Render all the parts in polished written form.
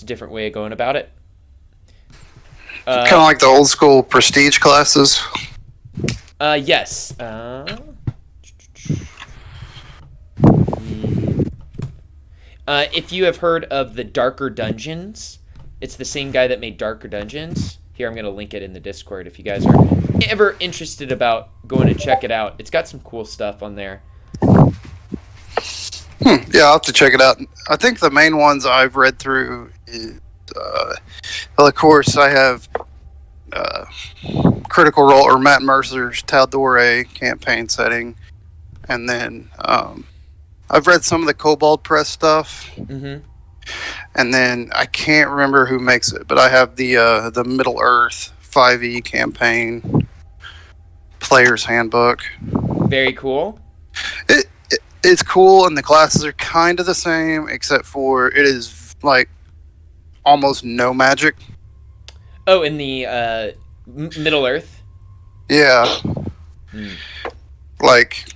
It's a different way of going about it. Kind of like the old school prestige classes. Yes. If you have heard of the Darker Dungeons, it's the same guy that made Darker Dungeons. Here, I'm going to link it in the Discord if you guys are ever interested about going to check it out. It's got some cool stuff on there. Yeah, I'll have to check it out. I think the main ones I've read through is, well, of course, I have Critical Role, or Matt Mercer's Tal'Dorei campaign setting. And then I've read some of the Kobold Press stuff. Mm-hmm. And then I can't remember who makes it, but I have the Middle Earth 5e campaign player's handbook. Very cool. It's cool, and the classes are kind of the same, except for it is like almost no magic. Oh, in the Middle Earth? Yeah. Like,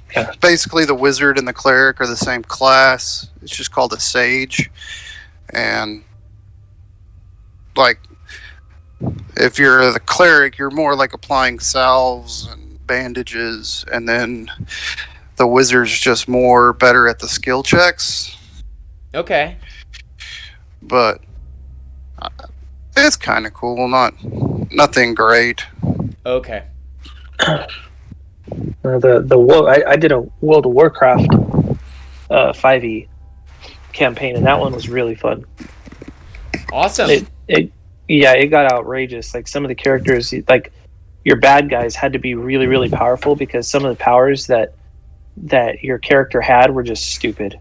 basically the wizard and the cleric are the same class. It's just called a sage. And, like, if you're the cleric, you're more like applying salves and bandages, and then the wizard's just more better at the skill checks. Okay. But it's kind of cool. Nothing great. Okay. I did a World of Warcraft 5e campaign, and that one was really fun. Awesome. It got outrageous. Like, some of the characters, like your bad guys, had to be really, really powerful, because some of the powers that your character had were just stupid.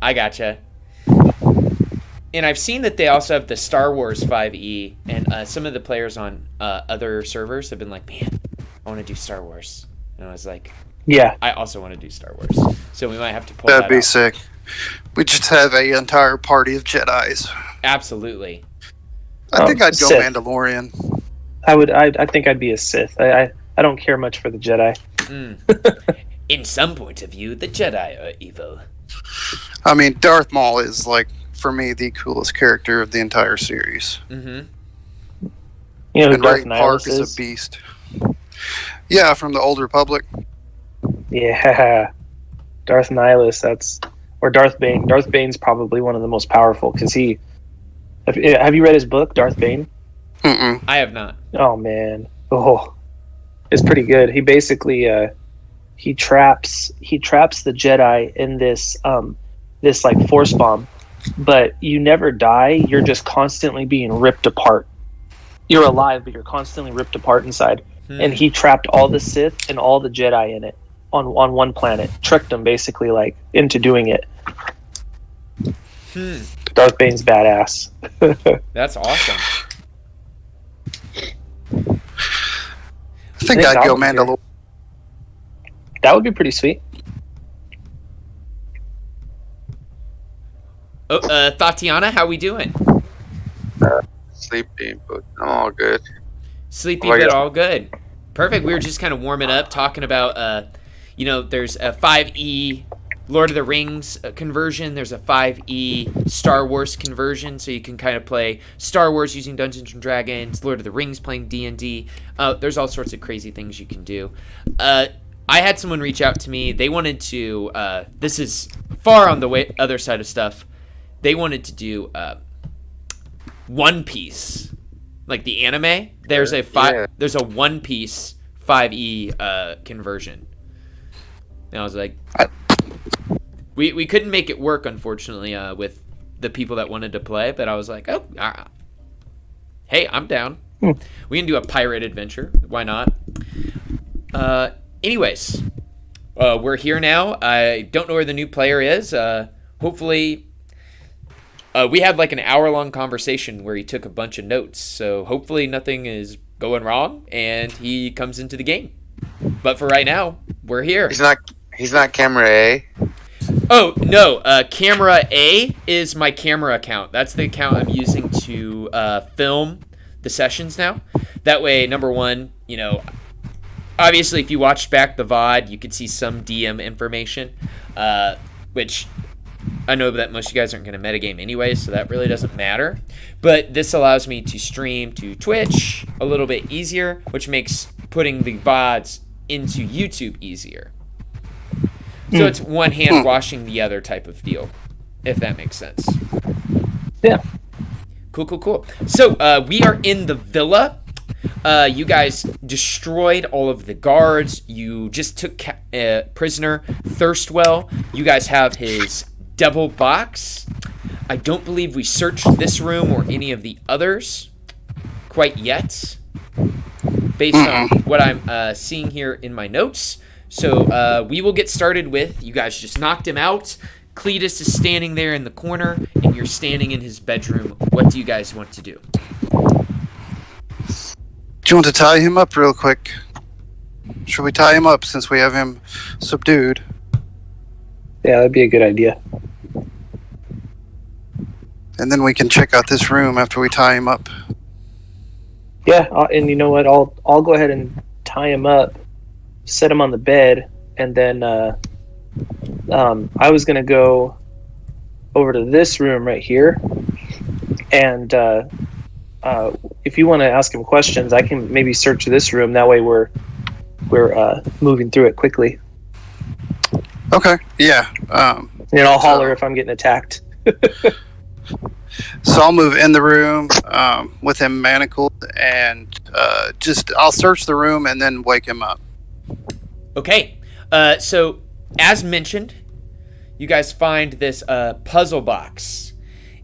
I gotcha. And I've seen that they also have the Star Wars 5e, and some of the players on other servers have been like, man, I want to do Star Wars. And I was like, yeah, I also want to do Star Wars. So we might have to pull that That'd be out. sick. We just have a entire party of Jedis. Absolutely. I think I'd go Sith. Mandalorian. I think I'd be a Sith. I don't care much for the Jedi. In some point of view, the Jedi are evil. I mean, Darth Maul is, like, for me, the coolest character of the entire series. Mm-hmm. You know who And Darth Ray Park Nihilus is is? a beast. Yeah, from the Old Republic. Yeah, Darth Nihilus. Or Darth Bane. Darth Bane's probably one of the most powerful, because he. Have you read his book, Darth Bane? Mm-mm. I have not. Oh man, it's pretty good. He basically he traps the Jedi in this like force bomb, but you never die. You're just constantly being ripped apart. You're alive, but you're constantly ripped apart inside. And he trapped all the Sith and all the Jedi in it on one planet. Tricked them basically, like, into doing it. Darth Bane's badass. That's awesome. I think I'd go Mandalorian. That would be pretty sweet. Oh, Tatiana, how we doing? Sleepy, but I'm all good. Sleepy, Oh, but yeah. all good. Perfect. We were just kind of warming up, talking about, there's a 5e Lord of the Rings conversion. There's a 5e Star Wars conversion, so you can kind of play Star Wars using Dungeons and Dragons, Lord of the Rings playing D&D. There's all sorts of crazy things you can do. I had someone reach out to me. They wanted to, this is far on the other side of stuff. They wanted to do One Piece, like the anime. There's a One Piece 5e conversion. And I was like, we couldn't make it work, unfortunately, with the people that wanted to play. But I was like, hey, I'm down. We can do a pirate adventure. Why not? Anyways, we're here now. I don't know where the new player is. Hopefully, we had like an hour-long conversation where he took a bunch of notes. So hopefully nothing is going wrong, and he comes into the game. But for right now, we're here. He's not camera A. Oh, no. Camera A is my camera account. That's the account I'm using to film the sessions now. That way, number one, obviously if you watched back the VOD, you could see some DM information, which I know that most of you guys aren't going to metagame anyway, so that really doesn't matter. But this allows me to stream to Twitch a little bit easier, which makes putting the VODs into YouTube easier. So it's one hand washing the other type of deal, if that makes sense. Yeah. Cool. So we are in the villa. You guys destroyed all of the guards. You just took prisoner Thirstwell. You guys have his devil box. I don't believe we searched this room or any of the others quite yet, based on what I'm seeing here in my notes. So we will get started with, you guys just knocked him out. Cletus is standing there in the corner, and you're standing in his bedroom. What do you guys want to do? Do you want to tie him up real quick? Should we tie him up since we have him subdued? Yeah, that'd be a good idea. And then we can check out this room after we tie him up. Yeah, and you know what? I'll go ahead and tie him up, set him on the bed, and then I was gonna go over to this room right here, and if you want to ask him questions, I can maybe search this room. That way, we're moving through it quickly. Okay. Yeah. And I'll holler if I'm getting attacked. So I'll move in the room with him manacled, and I'll search the room and then wake him up. Okay. So as mentioned, you guys find this puzzle box,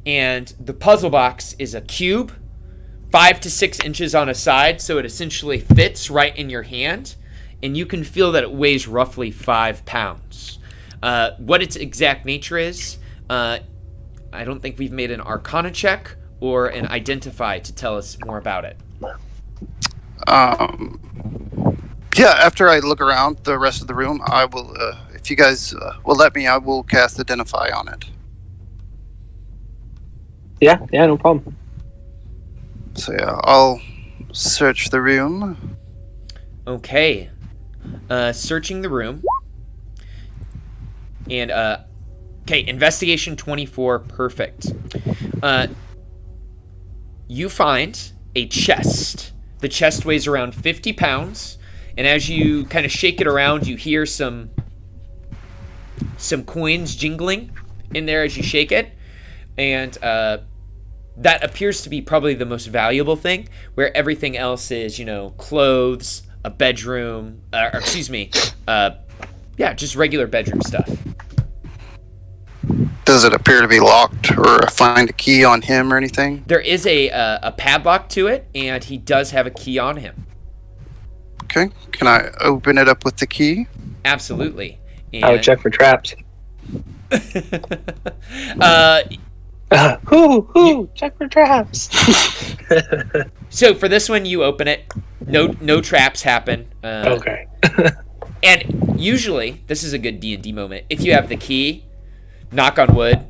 and the puzzle box is a cube, 5 to 6 inches on a side, so it essentially fits right in your hand, and you can feel that it weighs roughly 5 pounds. What its exact nature is, I don't think we've made an Arcana check or an Identify to tell us more about it. Yeah, after I look around the rest of the room, I will, if you guys will let me, I will cast Identify on it. Yeah, no problem. So yeah, I'll search the room. Okay. Searching the room. And, okay, investigation 24, perfect. You find a chest. The chest weighs around 50 pounds, and as you kind of shake it around, you hear some coins jingling in there as you shake it, and that appears to be probably the most valuable thing, where everything else is, clothes, a bedroom, just regular bedroom stuff. Does it appear to be locked, or find a key on him or anything? There is a padlock to it, and he does have a key on him. Okay. Can I open it up with the key? Absolutely. And I would check for traps. Check for traps. So for this one, you open it. No traps happen. Okay. And usually, this is a good D&D moment. If you have the key, knock on wood,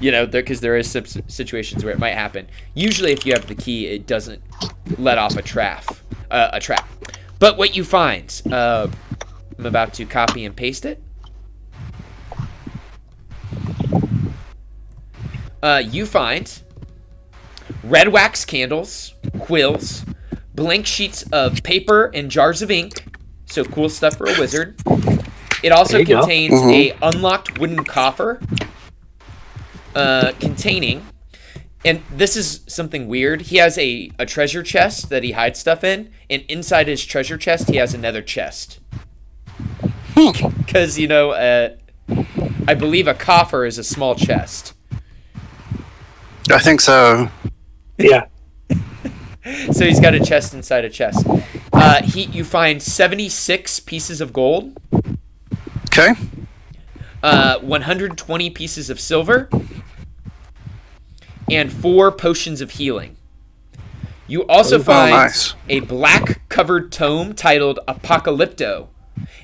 because there is some situations where it might happen. Usually, if you have the key, it doesn't let off a trap. But what you find, I'm about to copy and paste it. You find red wax candles, quills, blank sheets of paper, and jars of ink. So cool stuff for a wizard. It also contains a unlocked wooden coffer containing, and this is something weird, he has a treasure chest that he hides stuff in, and inside his treasure chest he has another chest. Because, I believe a coffer is a small chest. I think so. Yeah. So he's got a chest inside a chest. You find 76 pieces of gold. Okay. 120 pieces of silver. And 4 potions of healing. You also find a black covered tome titled Apocalypto,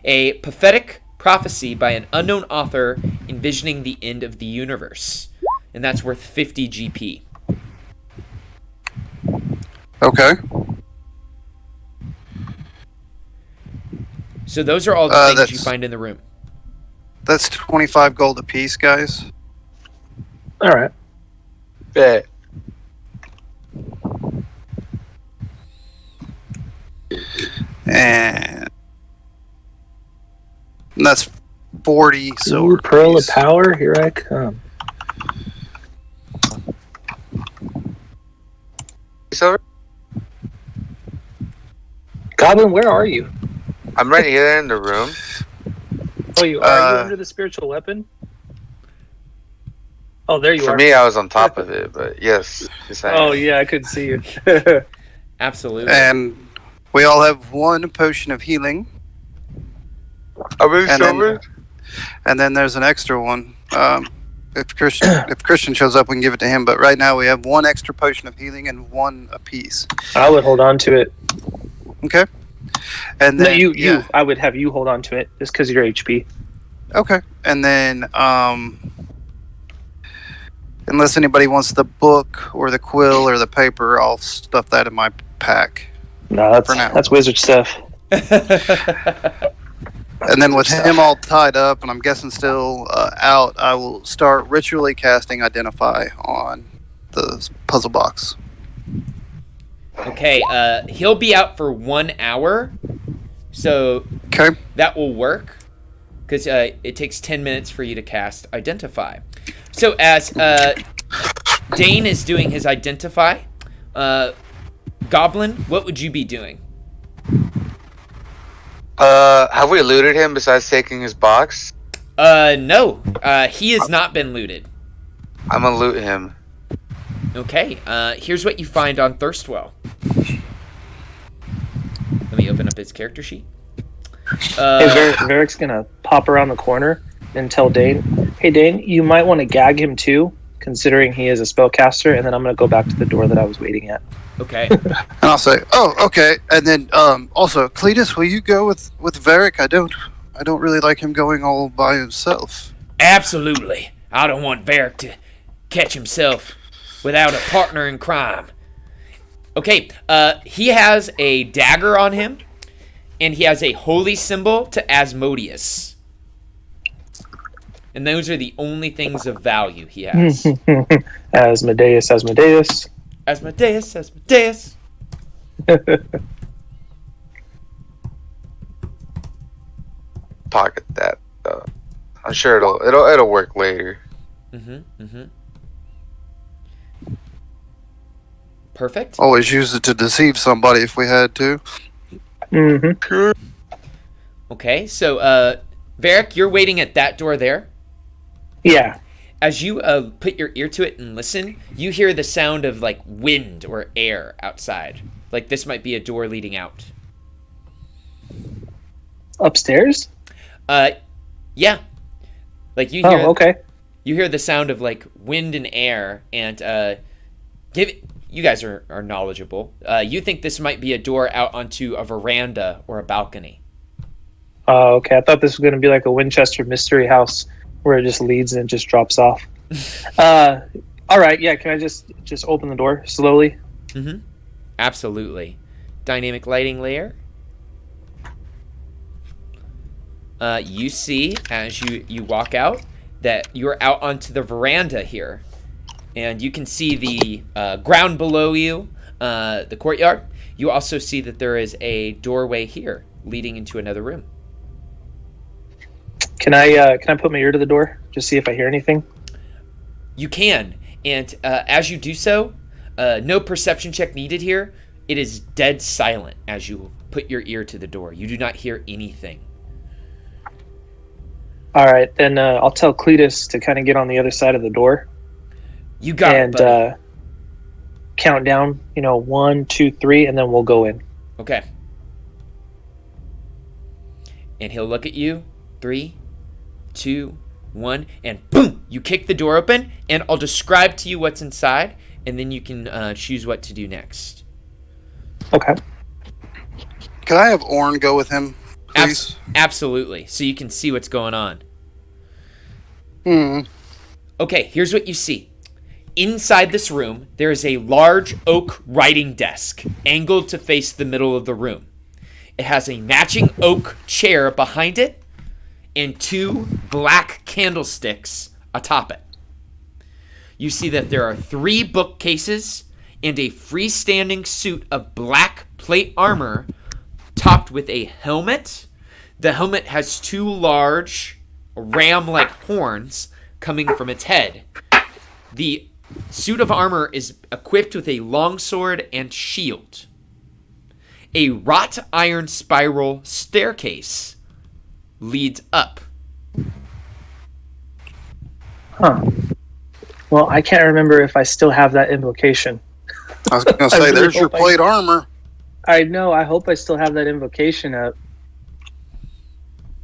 a prophetic prophecy by an unknown author envisioning the end of the universe. And that's worth 50 GP. Okay. So those are all the things you find in the room. That's 25 gold apiece, guys. All right. Bet. And that's 40 Ooh, silver Pearl of piece. Power, here I come. So Goblin, where are you? I'm right here in the room. Oh, you are. Are you under the spiritual weapon? Oh, there you For are. me, I was on top of it, but yes. I Oh, am. yeah, I couldn't see you. Absolutely. And we all have one potion of healing. How many And silver? And then there's an extra one. If Christian shows up, we can give it to him. But right now we have one extra potion of healing and one apiece. I would hold on to it. Okay. And No, then you. I would have you hold on to it just because of your HP. Okay. And then unless anybody wants the book or the quill or the paper, I'll stuff that in my pack. No, For now. that's wizard stuff. And then with him all tied up, and I'm guessing still out, I will start ritually casting Identify on the puzzle box. Okay, he'll be out for 1 hour, so Okay. that will work, because it takes 10 minutes for you to cast Identify. So as Dane is doing his Identify, Goblin, what would you be doing? Have we looted him besides taking his box? No, he has not been looted. I'm gonna loot him. Okay, here's what you find on Thirstwell. Let me open up his character sheet. Hey, Varric's gonna pop around the corner and tell Dane, "Hey, Dane, you might want to gag him too, considering he is a spellcaster." And then I'm gonna go back to the door that I was waiting at. Okay. And I'll say, "Oh, okay." And then also, Cletus, will you go with Varric? I don't really like him going all by himself. Absolutely. I don't want Varric to catch himself without a partner in crime. Okay, he has a dagger on him, and he has a holy symbol to Asmodeus. And those are the only things of value he has. Asmodeus. Asmodeus. Pocket that. I'm sure it'll work later. Perfect. Always use it to deceive somebody if we had to. Okay, so Varric, you're waiting at that door there. Yeah. As you put your ear to it and listen, you hear the sound of like wind or air outside. Like this might be a door leading out. Upstairs? Yeah. Like you hear. Oh, okay. You hear the sound of like wind and air, and you guys are knowledgeable. You think this might be a door out onto a veranda or a balcony. Okay. I thought this was going to be like a Winchester mystery house where it just leads and it just drops off. All right. Yeah. Can I just open the door slowly? Absolutely. Dynamic lighting layer. You see as you walk out that you're out onto the veranda here, and you can see the ground below you, the courtyard. You also see that there is a doorway here leading into another room. Can I put my ear to the door just see if I hear anything? You can, and as you do so, no perception check needed here. It is dead silent as you put your ear to the door. You do not hear anything. All right, then I'll tell Cletus to kind of get on the other side of the door. You got it, buddy. And count down, 1, 2, 3, and then we'll go in. Okay. And he'll look at you. 3, 2, 1, and boom! You kick the door open, and I'll describe to you what's inside, and then you can choose what to do next. Okay. Can I have Orn go with him, please? Absolutely. So you can see what's going on. Hmm. Okay, here's what you see. Inside this room, there is a large oak writing desk, angled to face the middle of the room. It has a matching oak chair behind it, and 2 black candlesticks atop it. you see that there are 3 bookcases and a freestanding suit of black plate armor topped with a helmet. The helmet has 2 large ram-like horns coming from its head. The suit of armor is equipped with a longsword and shield. A wrought iron spiral staircase leads up. Huh. Well, I can't remember if I still have that invocation. I was going to say, really there's your hope plate armor. I know. I hope I still have that invocation up.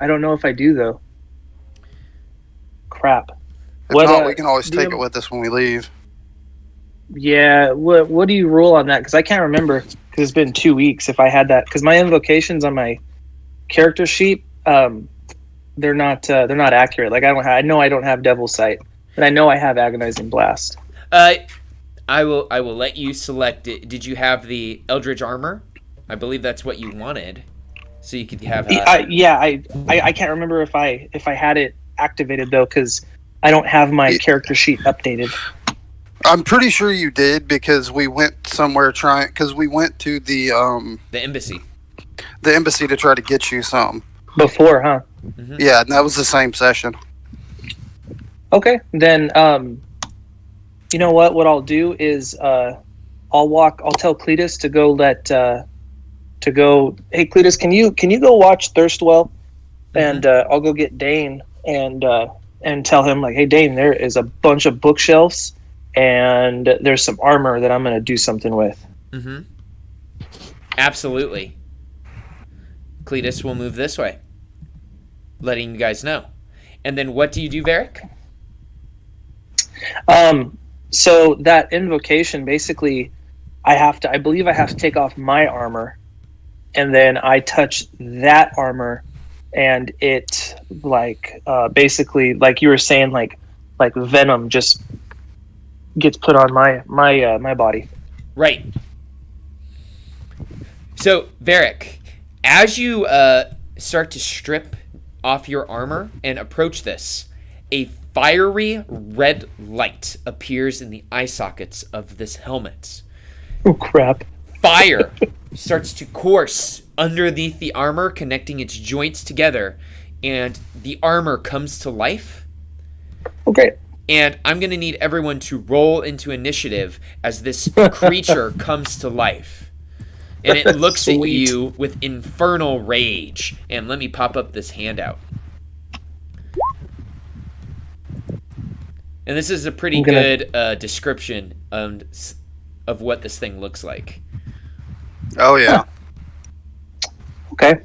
I don't know if I do, though. Crap. If not, we can always take it with us when we leave. Yeah. What do you rule on that? Because I can't remember. Because it's been 2 weeks. If I had that, because my invocations on my character sheet, they're not accurate. Like I know I don't have Devil Sight, but I know I have Agonizing Blast. I will let you select it. Did you have the Eldritch Armor? I believe that's what you wanted, so you could have. I can't remember if I had it activated though, because I don't have my character sheet updated. I'm pretty sure you did, because we went somewhere because we went to the embassy. The embassy to try to get you some. Before, huh? Mm-hmm. Yeah, and that was the same session. Okay, then you know what? What I'll do is I'll tell Cletus to go hey Cletus, can you go watch Thirstwell? And I'll go get Dane and tell him, like, hey Dane, there is a bunch of bookshelves and there's some armor that I'm going to do something with. Mm-hmm. Absolutely. Cletus will move this way, letting you guys know. And then what do you do, Varric? So that invocation, basically, I believe I have to take off my armor, and then I touch that armor, and it, like, basically, like you were saying, like venom just gets put on my body. Right. So, Varric, as you start to strip off your armor and approach this, a fiery red light appears in the eye sockets of this helmet. Oh, crap. Fire starts to course underneath the armor, connecting its joints together, and the armor comes to life. Okay. And I'm going to need everyone to roll into initiative as this creature comes to life. And it looks at you with infernal rage. And let me pop up this handout. And this is a pretty good description of what this thing looks like. Oh, yeah. Okay.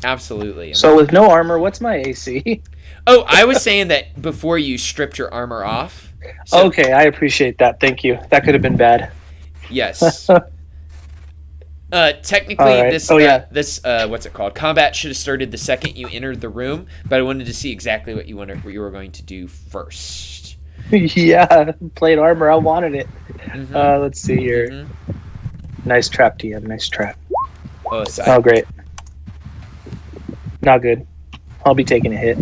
Absolutely. So with no armor, what's my AC? Oh, I was saying that before you stripped your armor off. So, okay, I appreciate that. Thank you. That could have been bad. Yes. Technically, right. this what's it called? Combat should have started the second you entered the room, but I wanted to see exactly what you were going to do first. Yeah, plate armor. I wanted it. Mm-hmm. Let's see here. Mm-hmm. Nice trap, DM. Nice trap. Oh, great. Not good. I'll be taking a hit.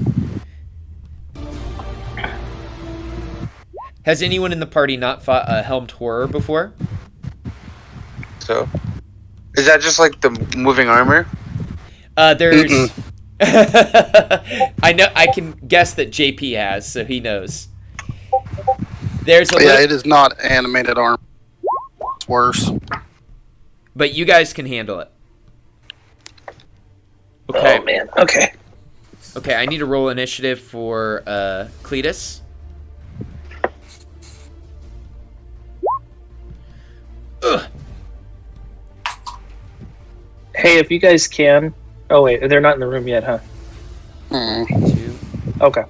Has anyone in the party not fought a helmed horror before? So, is that just like the moving armor? There's. I can guess that JP has, so he knows. There's a it is not animated armor. It's worse. But you guys can handle it. Okay. Oh man. Okay. Okay, I need to roll initiative for Cletus. Ugh. Hey, if you guys can. Oh wait, they're not in the room yet, huh? 2. Okay.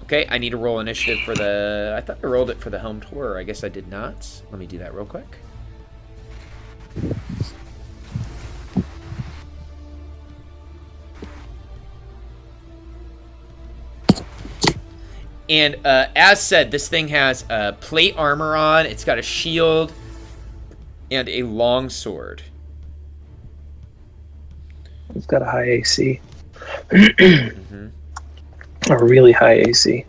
Okay, I need to roll initiative for the. I thought I rolled it for the helmed horror. I guess I did not. Let me do that real quick. And as said, this thing has plate armor on. It's got a shield and a long sword. It's got a high AC. Mm-hmm. A really high AC.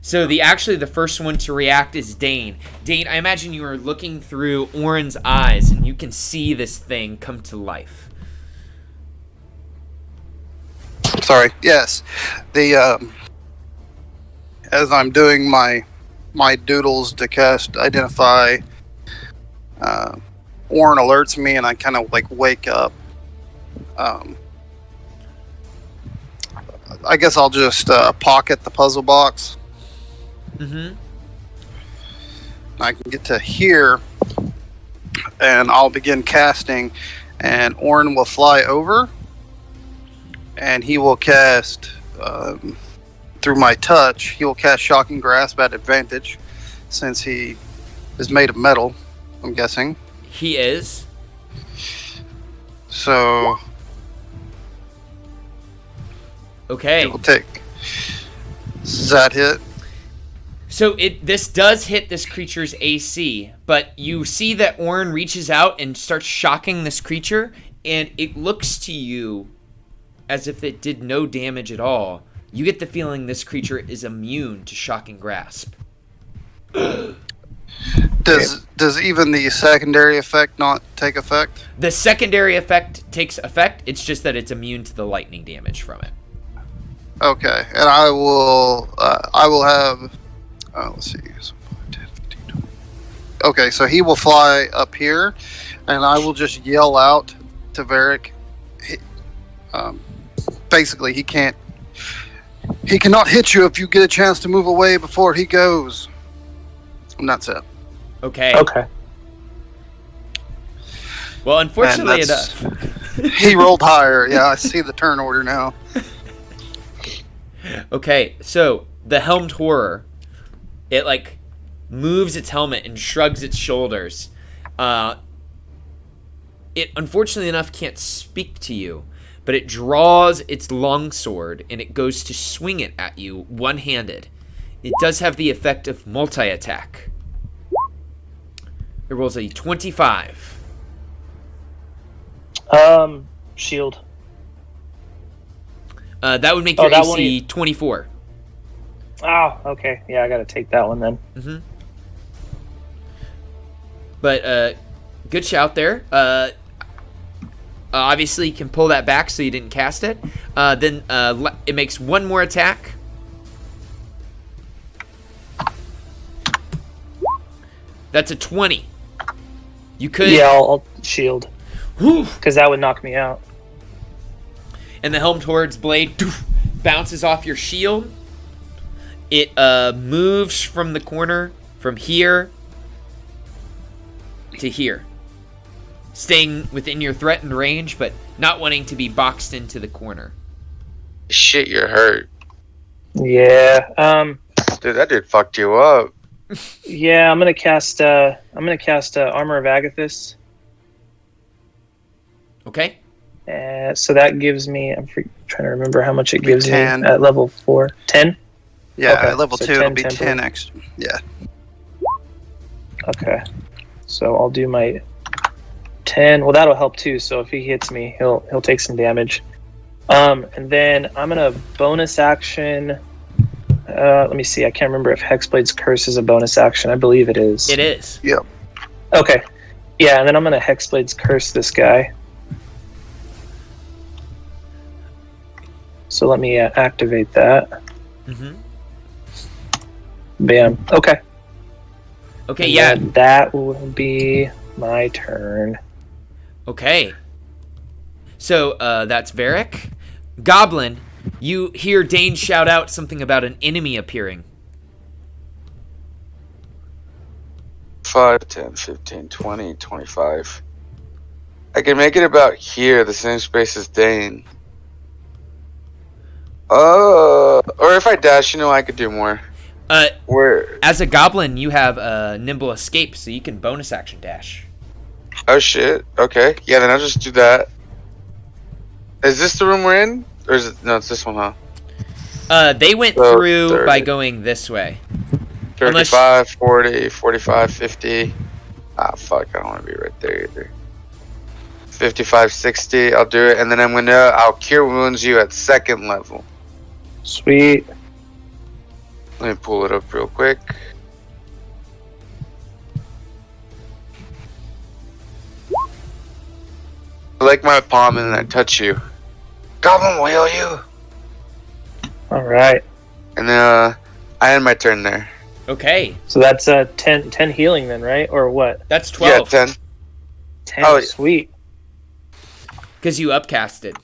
So the first one to react is Dane. Dane, I imagine you are looking through Orin's eyes, and you can see this thing come to life. Sorry. Yes. As I'm doing my doodles to cast Identify, Orin alerts me, and I kind of like wake up. I guess I'll just pocket the puzzle box. Mm-hmm. I can get to here, and I'll begin casting, and Orin will fly over, and he will cast, through my touch, he will cast Shocking Grasp at advantage, since he is made of metal, I'm guessing. He is. So, Okay. it will take... Does that hit? So this does hit this creature's AC, but you see that Orin reaches out and starts shocking this creature, and it looks to you as if it did no damage at all. You get the feeling this creature is immune to Shocking Grasp. Does even the secondary effect not take effect? The secondary effect takes effect, it's just that it's immune to the lightning damage from it. Okay, and I will have... let's see. So 5, 10, 15, 20. Okay, so he will fly up here, and I will just yell out to Varric. Basically, he cannot hit you if you get a chance to move away before he goes. And that's it. Okay. Okay. Well, unfortunately And enough. He rolled higher. Yeah, I see the turn order now. Okay, so the helmed horror, it like moves its helmet and shrugs its shoulders. It unfortunately enough can't speak to you, but it draws its longsword and it goes to swing it at you one-handed. It does have the effect of multi-attack. It rolls a 25. Shield. That would make your that AC 24. Oh, okay. Yeah, I gotta take that one then. Mm-hmm. But good shout there. Obviously, you can pull that back so you didn't cast it. Then it makes one more attack. That's a 20. You could... Yeah, I'll shield. Whew. Because that would knock me out. And the Helmed Horde's blade bounces off your shield. It moves from the corner, from here to here. Staying within your threatened range, but not wanting to be boxed into the corner. Shit, you're hurt. Yeah. Dude, that dude fucked you up. Yeah, I'm gonna cast Armor of Agathis. Okay. So that gives me. Trying to remember how much it gives 10. me at level 4. 10. Yeah, Okay, at level so 2 it'll 10 be tempo. 10 extra. Yeah. Okay. So I'll do my 10. Well, that'll help too. So if he hits me, he'll take some damage. And then I'm gonna bonus action. Let me see. I can't remember if Hexblade's Curse is a bonus action. I believe it is. It is. Yep. Okay. Yeah, and then I'm gonna Hexblade's Curse this guy. So let me activate that. Mm-hmm. Bam. Okay. Okay, And yeah. then that will be my turn. Okay. So that's Varric. Goblin, you hear Dane shout out something about an enemy appearing. 5, 10, 15, 20, 25. I can make it about here, the same space as Dane. Or if I dash, I could do more. Where? As a goblin, you have nimble escape, so you can bonus action dash. Oh shit. Okay. Yeah, then I'll just do that. Is this the room we're in? Or is it? No, it's this one, huh? They went So, through 30. by going this way. 35, 40, 45, 50. Ah, fuck. I don't want to be right there either. 55, 60. I'll do it. And then I'll cure wounds you at 2nd level. Sweet. Let me pull it up real quick. I like my palm and I touch you. Goblin will heal you. All right. And then I end my turn there. Okay, So that's 10 healing then, right? Or what? that's 12. Yeah, 10. 10. Oh, yeah. Sweet. Because you upcasted.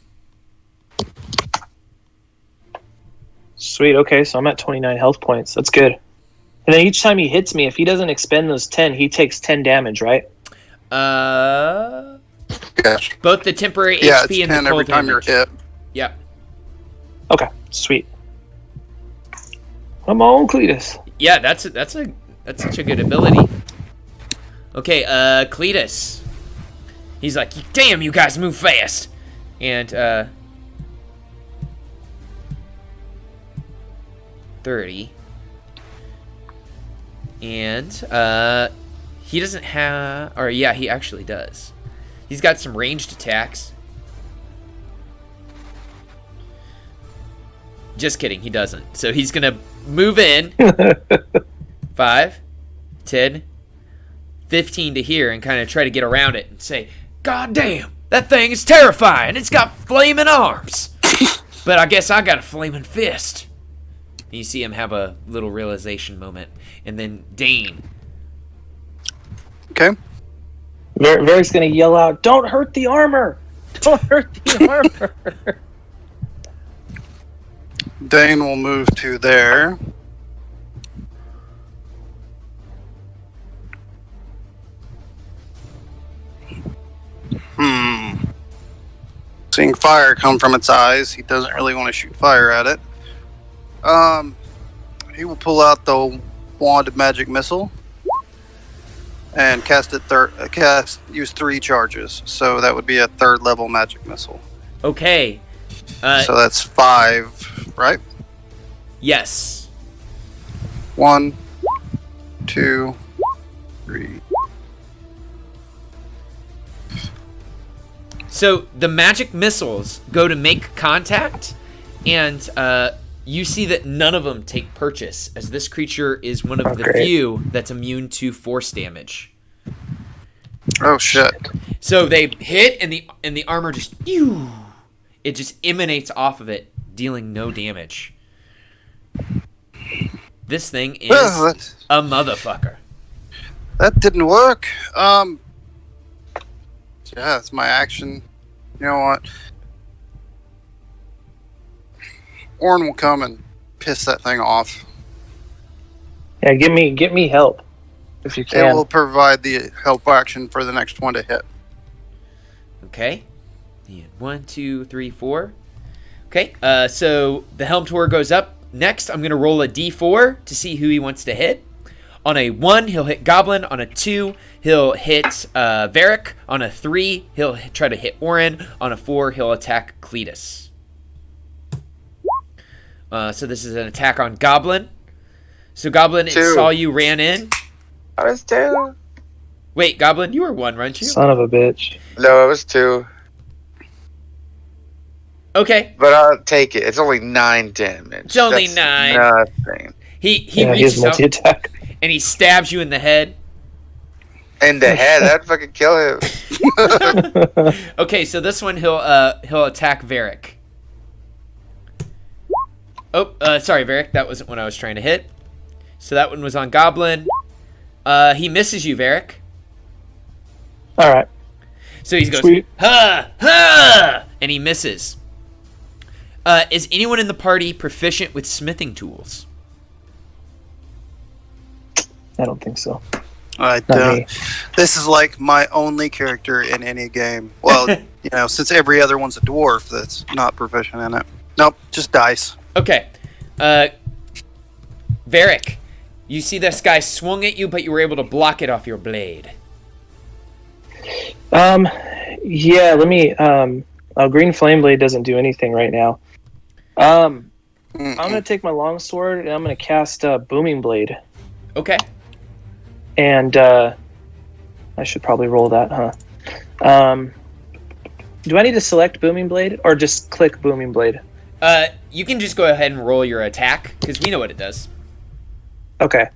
Sweet. Okay, so I'm at 29 health points. That's good. And then each time he hits me, if he doesn't expend those 10, he takes 10 damage, right? Yeah. Both the temporary Yeah, HP it's and 10 the cold every time damage. you're hit. Yep. Okay, sweet. Come on, Cletus. Yeah, that's such a good ability. Okay, Cletus. He's like, damn, you guys move fast. And 30. And he doesn't have, or yeah, he actually does. He's got some ranged attacks. Just kidding, he doesn't. So he's gonna move in. 5, 10, 15 to here and kind of try to get around it and say, God damn, that thing is terrifying. It's got flaming arms. But I guess I got a flaming fist. And you see him have a little realization moment. And then Dane. Okay. Varric's going to yell out, don't hurt the armor! Don't hurt the armor! Dane will move to there. Seeing fire come from its eyes, he doesn't really want to shoot fire at it. He will pull out the wand of magic missile and cast it. Use 3 charges, so that would be a 3rd level magic missile. Okay. So that's 5, right? Yes. 1, 2, 3. So the magic missiles go to make contact, and you see that none of them take purchase, as this creature is one of the few that's immune to force damage. Oh shit! So they hit, and the armor just it just emanates off of it, dealing no damage. This thing is a motherfucker. That didn't work. Yeah, it's my action. You know what? Orn will come and piss that thing off. Yeah, get me help if you can. It will provide the help action for the next one to hit. Okay. And 1, 2, 3, 4. Okay. So the Helm Tour goes up. Next, I'm gonna roll a D4 to see who he wants to hit. On a 1, he'll hit Goblin. On a 2, he'll hit Varric. On a 3, he'll try to hit Orin. On a 4, he'll attack Cletus. So this is an attack on Goblin. So Goblin, it 2. saw you, ran in. I was 2. Wait, Goblin, you were 1, weren't you? Son of a bitch. No, I was 2. Okay. But I'll take it. It's only 9 damage. It's only That's 9. Nothing. He Yeah, reaches he's out multi-attack. and he stabs you in the head. In the head, that'd fucking kill him. Okay, so this one he'll attack Varric. Oh, sorry, Varric. That wasn't what I was trying to hit. So that one was on Goblin. He misses you, Varric. All right. So he goes, Sweet. ha, ha, and he misses. Is anyone in the party proficient with smithing tools? I don't think so. Not Not me. This is like my only character in any game. Well, since every other one's a dwarf that's not proficient in it. Nope, just dice. Okay. Varric, you see this guy swung at you, but you were able to block it off your blade. Yeah, let me, Green Flame Blade doesn't do anything right now. I'm gonna take my longsword and I'm gonna cast Booming Blade. Okay. And, I should probably roll that, huh? Do I need to select Booming Blade or just click Booming Blade? You can just go ahead and roll your attack, because we know what it does. Okay.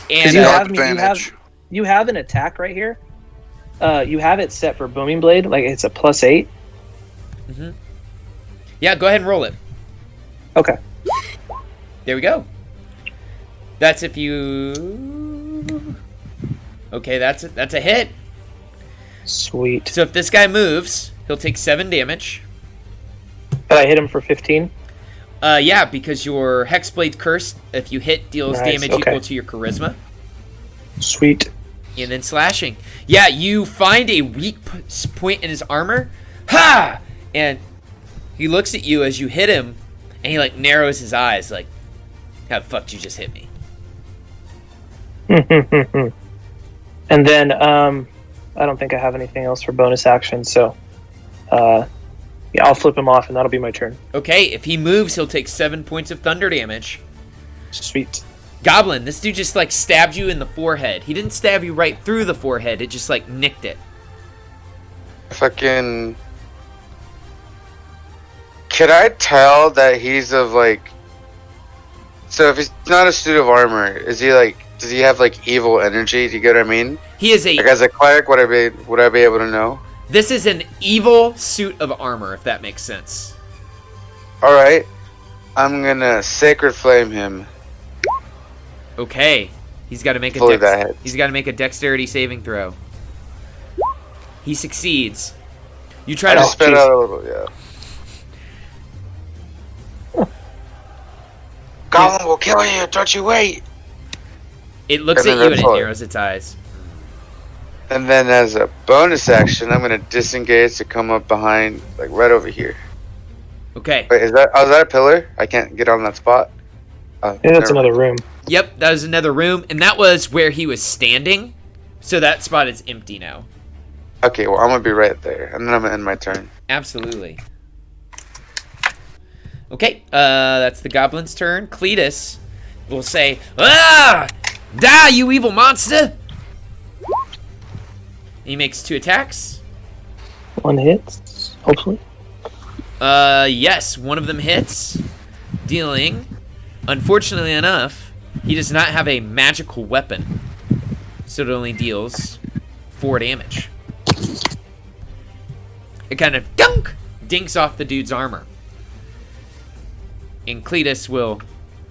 And you No have advantage. you have an attack right here. You have it set for booming blade, like it's a +8. yeah, go ahead and roll it. Okay. There we go. That's if you. Okay, that's a hit. Sweet. So if this guy moves, he'll take 7 damage. But I hit him for 15. Yeah, because your Hexblade Curse, if you hit, deals Nice, damage okay. equal to your Charisma. Sweet. And then slashing. Yeah, you find a weak point in his armor. Ha! And he looks at you as you hit him, and he, like, narrows his eyes, like, how the fuck did you just hit me? And then I don't think I have anything else for bonus action, so yeah, I'll flip him off and that'll be my turn. Okay, if he moves, he'll take 7 points of thunder damage. Sweet. Goblin, this dude just, like, stabbed you in the forehead. He didn't stab you right through the forehead. It just, like, nicked it. Fucking. Could I tell that he's of like? So if he's not a suit of armor, is he like? Does he have like evil energy? Do you get what I mean? He is Like as a cleric, would I be able to know? This is an evil suit of armor, if that makes sense. All right, I'm gonna sacred flame him. Okay. He's got to make Fully that hits. He's got to make a dexterity saving throw. He succeeds. You try I to just spit out a little, yeah. Goblin will kill you. Don't you wait. It looks And at then you and that's it all. narrows its eyes. And then as a bonus action, I'm gonna disengage to come up behind, like right over here. Okay. Wait, is that a pillar? I can't get on that spot. Yeah, that's never another room. Yep, that was another room, and that was where he was standing. So that spot is empty now. Okay, well, I'm gonna be right there, and then I'm gonna end my turn. Absolutely. Okay, that's the goblin's turn. Cletus will say, "Ah! Die, you evil monster!" He makes 2 attacks. One hits, hopefully. Yes, one of them hits, dealing. Unfortunately enough, he does not have a magical weapon, so it only deals 4 damage. It kind of dinks off the dude's armor. And Cletus will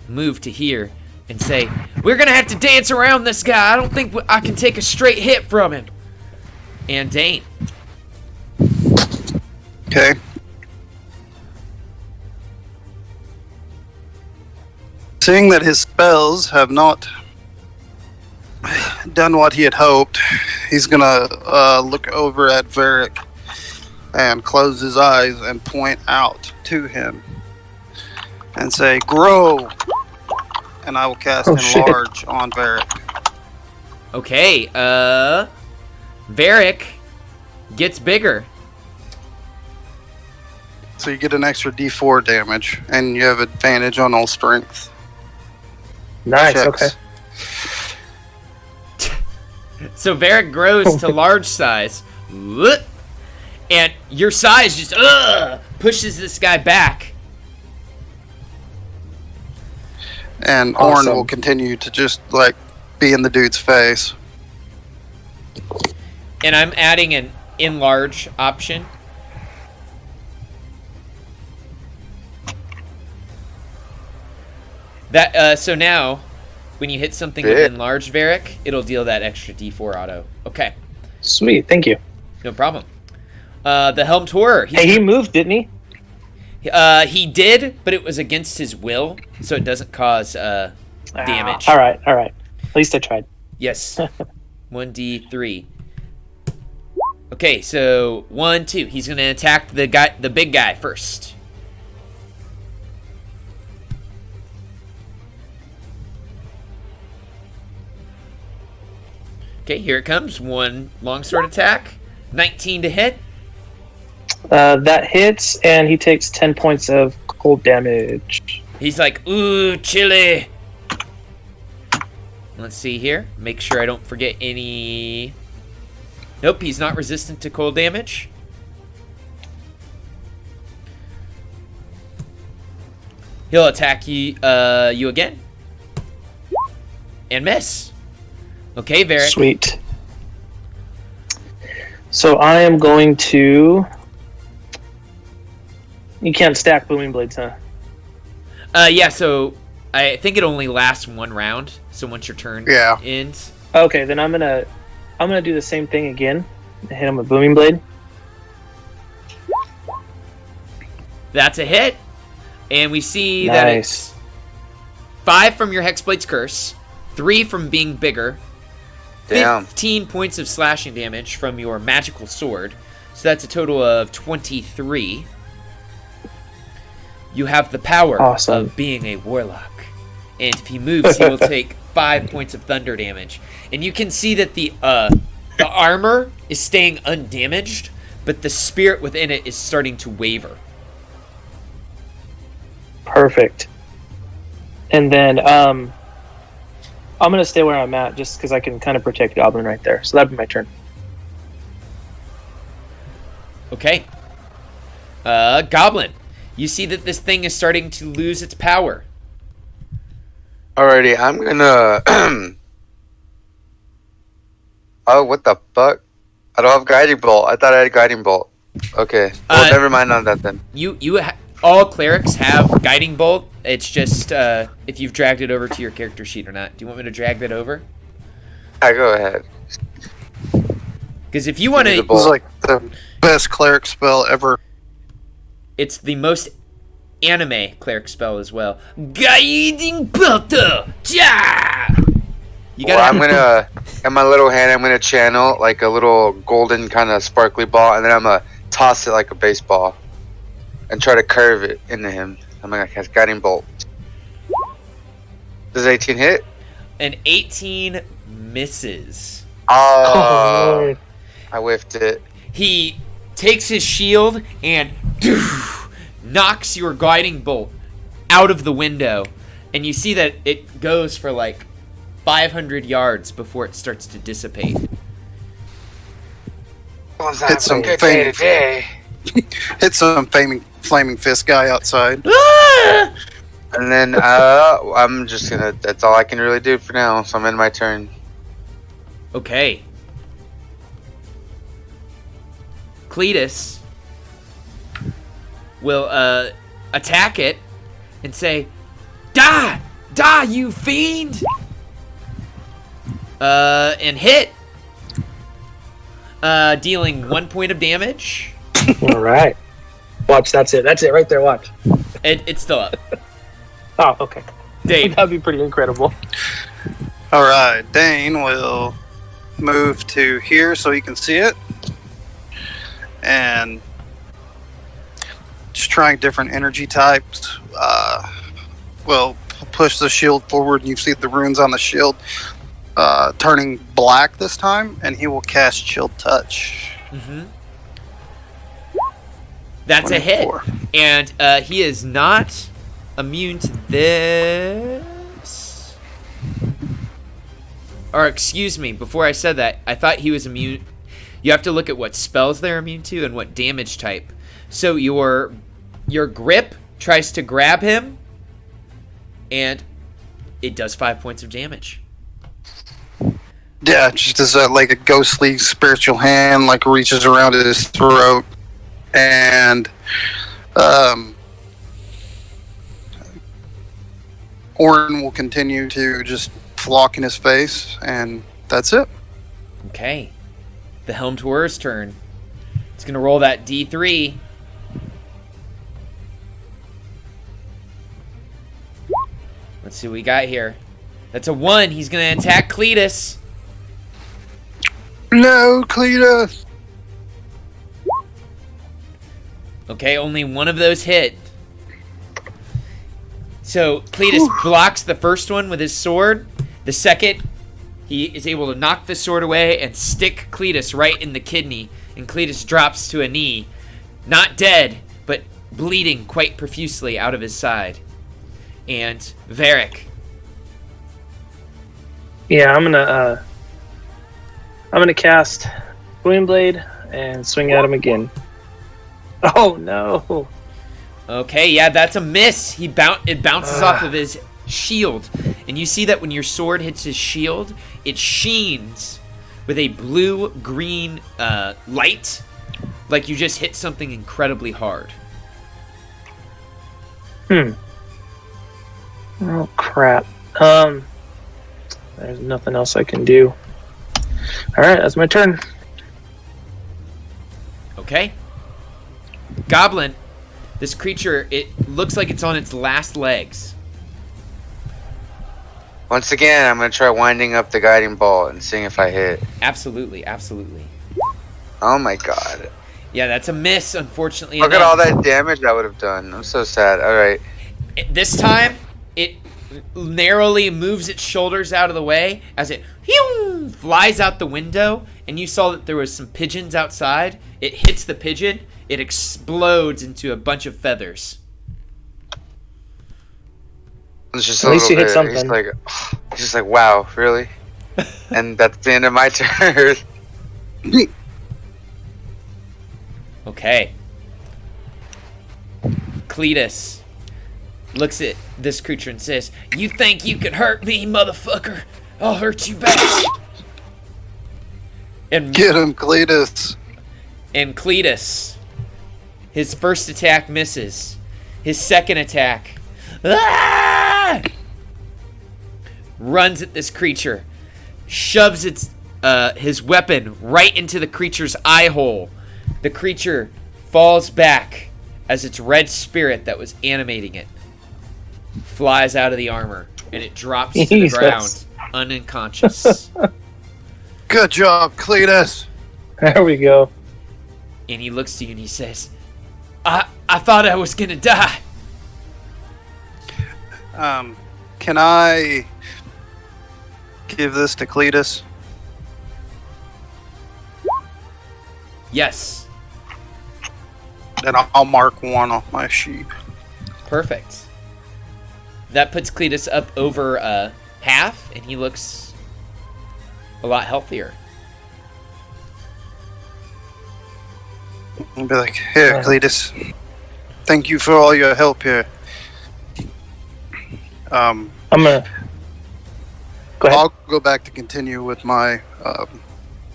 move to here and say, "We're gonna have to dance around this guy. I don't think I can take a straight hit from him." And Dane. Okay. Seeing that his spells have not done what he had hoped, he's gonna look over at Varric and close his eyes and point out to him and say, "Grow!" And I will cast shit. Enlarge on Varric. Okay, Varric gets bigger. So you get an extra D4 damage, and you have advantage on all strength Nice, checks. okay. So Varric grows to large size. And your size just pushes this guy back. And Awesome. Orn will continue to just, like, be in the dude's face. And I'm adding an enlarge option. That so now, when you hit something with Yeah. enlarged Varric, it'll deal that extra D4 auto. Okay, Sweet, thank you. no problem. The Helmed Horror. Hey, he moved, didn't he? He did, but it was against his will, so it doesn't cause damage. All right. At least I tried. Yes. 1d3. Okay, so 1, 2. He's gonna attack the big guy first. Okay, here it comes. 1 longsword attack. 19 to hit. That hits, and he takes 10 points of cold damage. He's like, ooh, chilly. Let's see here. Make sure I don't forget any. Nope, he's not resistant to cold damage. He'll attack you again. and miss. Okay, Varric. Sweet. So I am going to. You can't stack booming blades, huh? Yeah, so I think it only lasts one round. So once your turn ends. Okay, then I'm gonna do the same thing again. Hit him with booming blade. That's a hit. And we see that it's 5 from your Hexblade's Curse, 3 from being bigger, 15 points of slashing damage from your magical sword. So that's a total of 23. You have the power of being a warlock. And if he moves, he will take 5 points of thunder damage. And you can see that the armor is staying undamaged, but the spirit within it is starting to waver. Perfect. And then I'm going to stay where I'm at just because I can kind of protect Goblin right there. So that'd be my turn. Okay. Goblin, you see that this thing is starting to lose its power. Alrighty, I'm gonna... Oh, what the fuck? I don't have Guiding Bolt. I thought I had Guiding Bolt. Okay. Well, never mind on that then. All clerics have Guiding Bolt. It's just if you've dragged it over to your character sheet or not. Do you want me to drag that over? I go ahead. Because if you want to... It was like the best cleric spell ever. It's the most anime cleric spell as well. Guiding Bolt! Yeah! I'm gonna, in my little hand, I'm gonna channel like a little golden kind of sparkly ball, and then I'm gonna toss it like a baseball, and try to curve it into him. I'm gonna cast Guiding Bolt. Does 18 hit? An 18 misses. Oh, I whiffed it. He takes his shield and knocks your Guiding Bolt out of the window, and you see that it goes for like 500 yards before it starts to dissipate. Hit some flaming fist guy outside. Ah! And then I'm just gonna. That's all I can really do for now. So I'm in my turn. Okay. Cletus will attack it and say, "Die! Die, you fiend!" And hit. Dealing 1 point of damage. All right. Watch, that's it. That's it right there, watch. It's still up. Oh, okay. Dane. That'd be pretty incredible. All right, Dane will move to here so he can see it. And just trying different energy types. Will push the shield forward, and you see the runes on the shield turning black this time, and he will cast Chill Touch. Mm-hmm. That's 24. A hit. And he is not immune to this. Or excuse me, before I said that, I thought he was immune. You have to look at what spells they're immune to and what damage type. So your grip tries to grab him, and it does 5 points of damage. Yeah, just as like a ghostly spiritual hand like reaches around his throat, and Orin will continue to just flock in his face, and that's it. Okay. The Helmed Horror's turn. It's going to roll that D3. Let's see what we got here. That's a 1. He's going to attack Cletus. No, Cletus! Okay, only one of those hit. So Cletus blocks the first one with his sword. The second, he is able to knock the sword away and stick Cletus right in the kidney. And Cletus drops to a knee. Not dead, but bleeding quite profusely out of his side. And Varric. Yeah, I'm gonna cast Booming Blade and swing at him again. Oh no! Okay, yeah, that's a miss. It bounces off of his shield. And you see that when your sword hits his shield, it sheens with a blue-green light, like you just hit something incredibly hard. Oh, crap. There's nothing else I can do. Alright, that's my turn. Okay. Goblin, this creature, it looks like it's on its last legs. Once again, I'm gonna try winding up the guiding bolt and seeing if I hit. Absolutely, absolutely. Oh my god. Yeah, that's a miss, unfortunately. Look at all that damage I would have done. I'm so sad. Alright. This time, it narrowly moves its shoulders out of the way as it flies out the window, and you saw that there was some pigeons outside. It hits the pigeon, it explodes into a bunch of feathers. It's just At least you hit something. He's just like, wow, really? And that's the end of my turn. Okay. Cletus looks at this creature and says, "You think you can hurt me, motherfucker? I'll hurt you back." And Get him, Cletus. And Cletus, his first attack misses. His second attack, runs at this creature, shoves his weapon right into the creature's eye hole. The creature falls back as its red spirit that was animating it flies out of the armor, and it drops to the ground, unconscious. Good job, Cletus. There we go. And he looks to you and he says, I thought I was gonna die. Can I give this to Cletus? Yes. Then I'll mark 1 off my sheet. Perfect. That puts Cletus up over half, and he looks a lot healthier. I'll be like, here, Cletus. Thank you for all your help here. I'm gonna... Go ahead. I'll go back to continue with my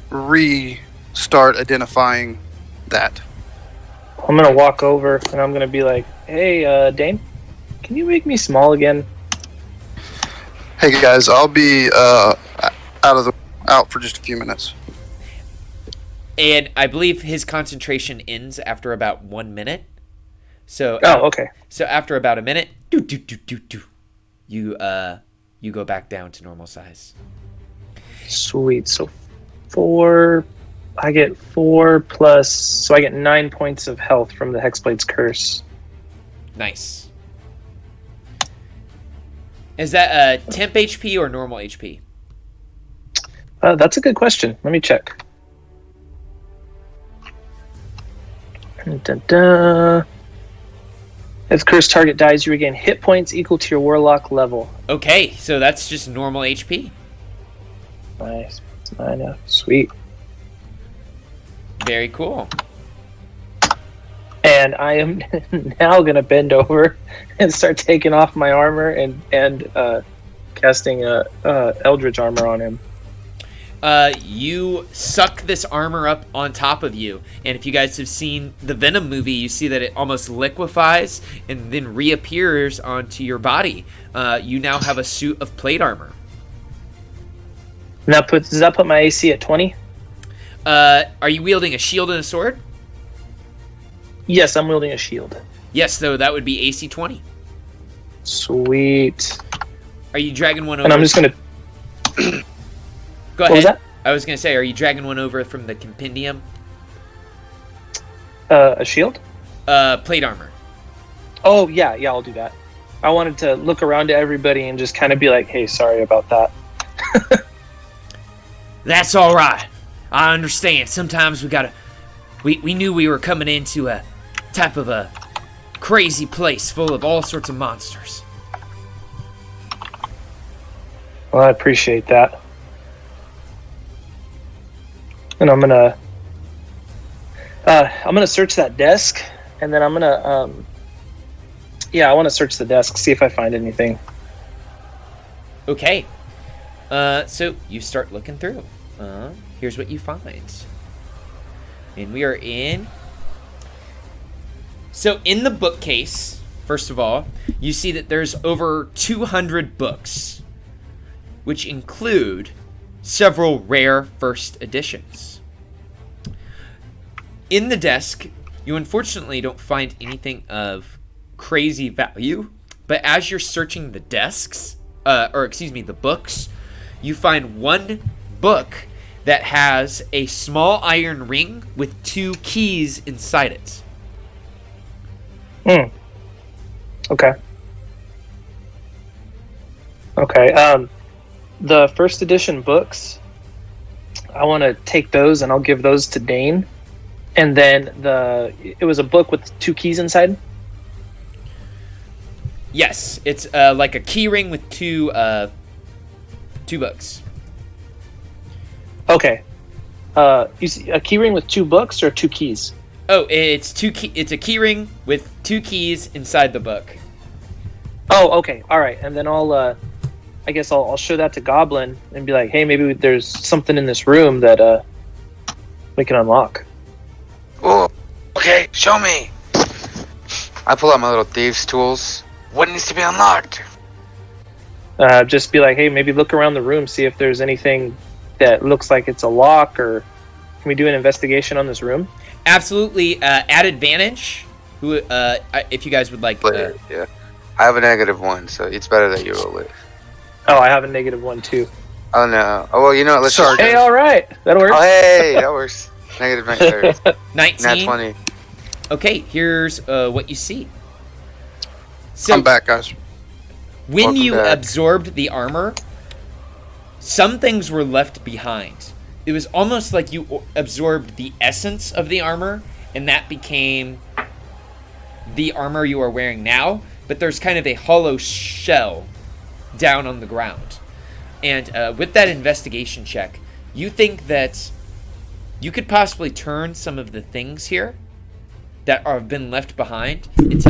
restart identifying that. I'm gonna walk over and I'm gonna be like, "Hey, Dane, can you make me small again?" Hey guys, I'll be out for just a few minutes. And I believe his concentration ends after about 1 minute. So okay. So after about a minute, you go back down to normal size. Sweet. So 4. I get 4 plus. So I get 9 points of health from the Hexblade's curse. Nice. Is that temp HP or normal HP? That's a good question. Let me check. Dun-dun. If cursed target dies, you regain hit points equal to your warlock level. Okay, so that's just normal HP. Nice. Sweet. Very cool. And I am now going to bend over and start taking off my armor and casting Eldritch armor on him. You suck this armor up on top of you, and if you guys have seen the Venom movie, you see that it almost liquefies and then reappears onto your body. You now have a suit of plate armor. Now, does that put my AC at 20? Are you wielding a shield and a sword? Yes, I'm wielding a shield. Yes, so that would be AC 20. Sweet. Are you dragging one over? And I'm just going to... Go ahead. What was that? I was going to say, are you dragging one over from the compendium? A shield? Plate armor. Oh, yeah, I'll do that. I wanted to look around to everybody and just kind of be like, hey, sorry about that. That's all right. I understand. Sometimes we knew we were coming into a type of a crazy place full of all sorts of monsters. Well, I appreciate that. And I'm gonna search that desk, and then I'm gonna I want to search the desk, see if I find anything. Okay. So you start looking through. Here's what you find. And we are in. So in the bookcase, first of all, you see that there's over 200 books, which include several rare first editions. In the desk, you unfortunately don't find anything of crazy value, but as you're searching the the books, you find one book that has a small iron ring with 2 keys inside it. Okay. Okay. The first edition books, I want to take those and I'll give those to Dane. And then it was a book with 2 keys inside. Yes, it's like a key ring with 2 books. Okay. You see a key ring with 2 books or 2 keys? Oh, it's a key ring with 2 keys inside the book. Oh, okay. All right. And then I guess I'll show that to Goblin and be like, hey, maybe there's something in this room that we can unlock. Oh, okay, show me. I pull out my little thieves' tools. What needs to be unlocked? Just be like, hey, maybe look around the room, see if there's anything that looks like it's a lock, or can we do an investigation on this room? Absolutely. At advantage. If you guys would like. Yeah. I have a -1, so it's better that you roll it. Oh, I have a -1 too. Oh no. Oh well, you know what? Let's Sorry. Hey, all right, that'll work. Oh hey, that works. -19. 19. Nat 20. Okay, here's what you see. So I'm back, guys. when Welcome you back. absorbed the armor, some things were left behind. It was almost like you absorbed the essence of the armor, and that became the armor you are wearing now. But there's kind of a hollow shell down on the ground. And with that investigation check, you think that you could possibly turn some of the things here that have been left behind into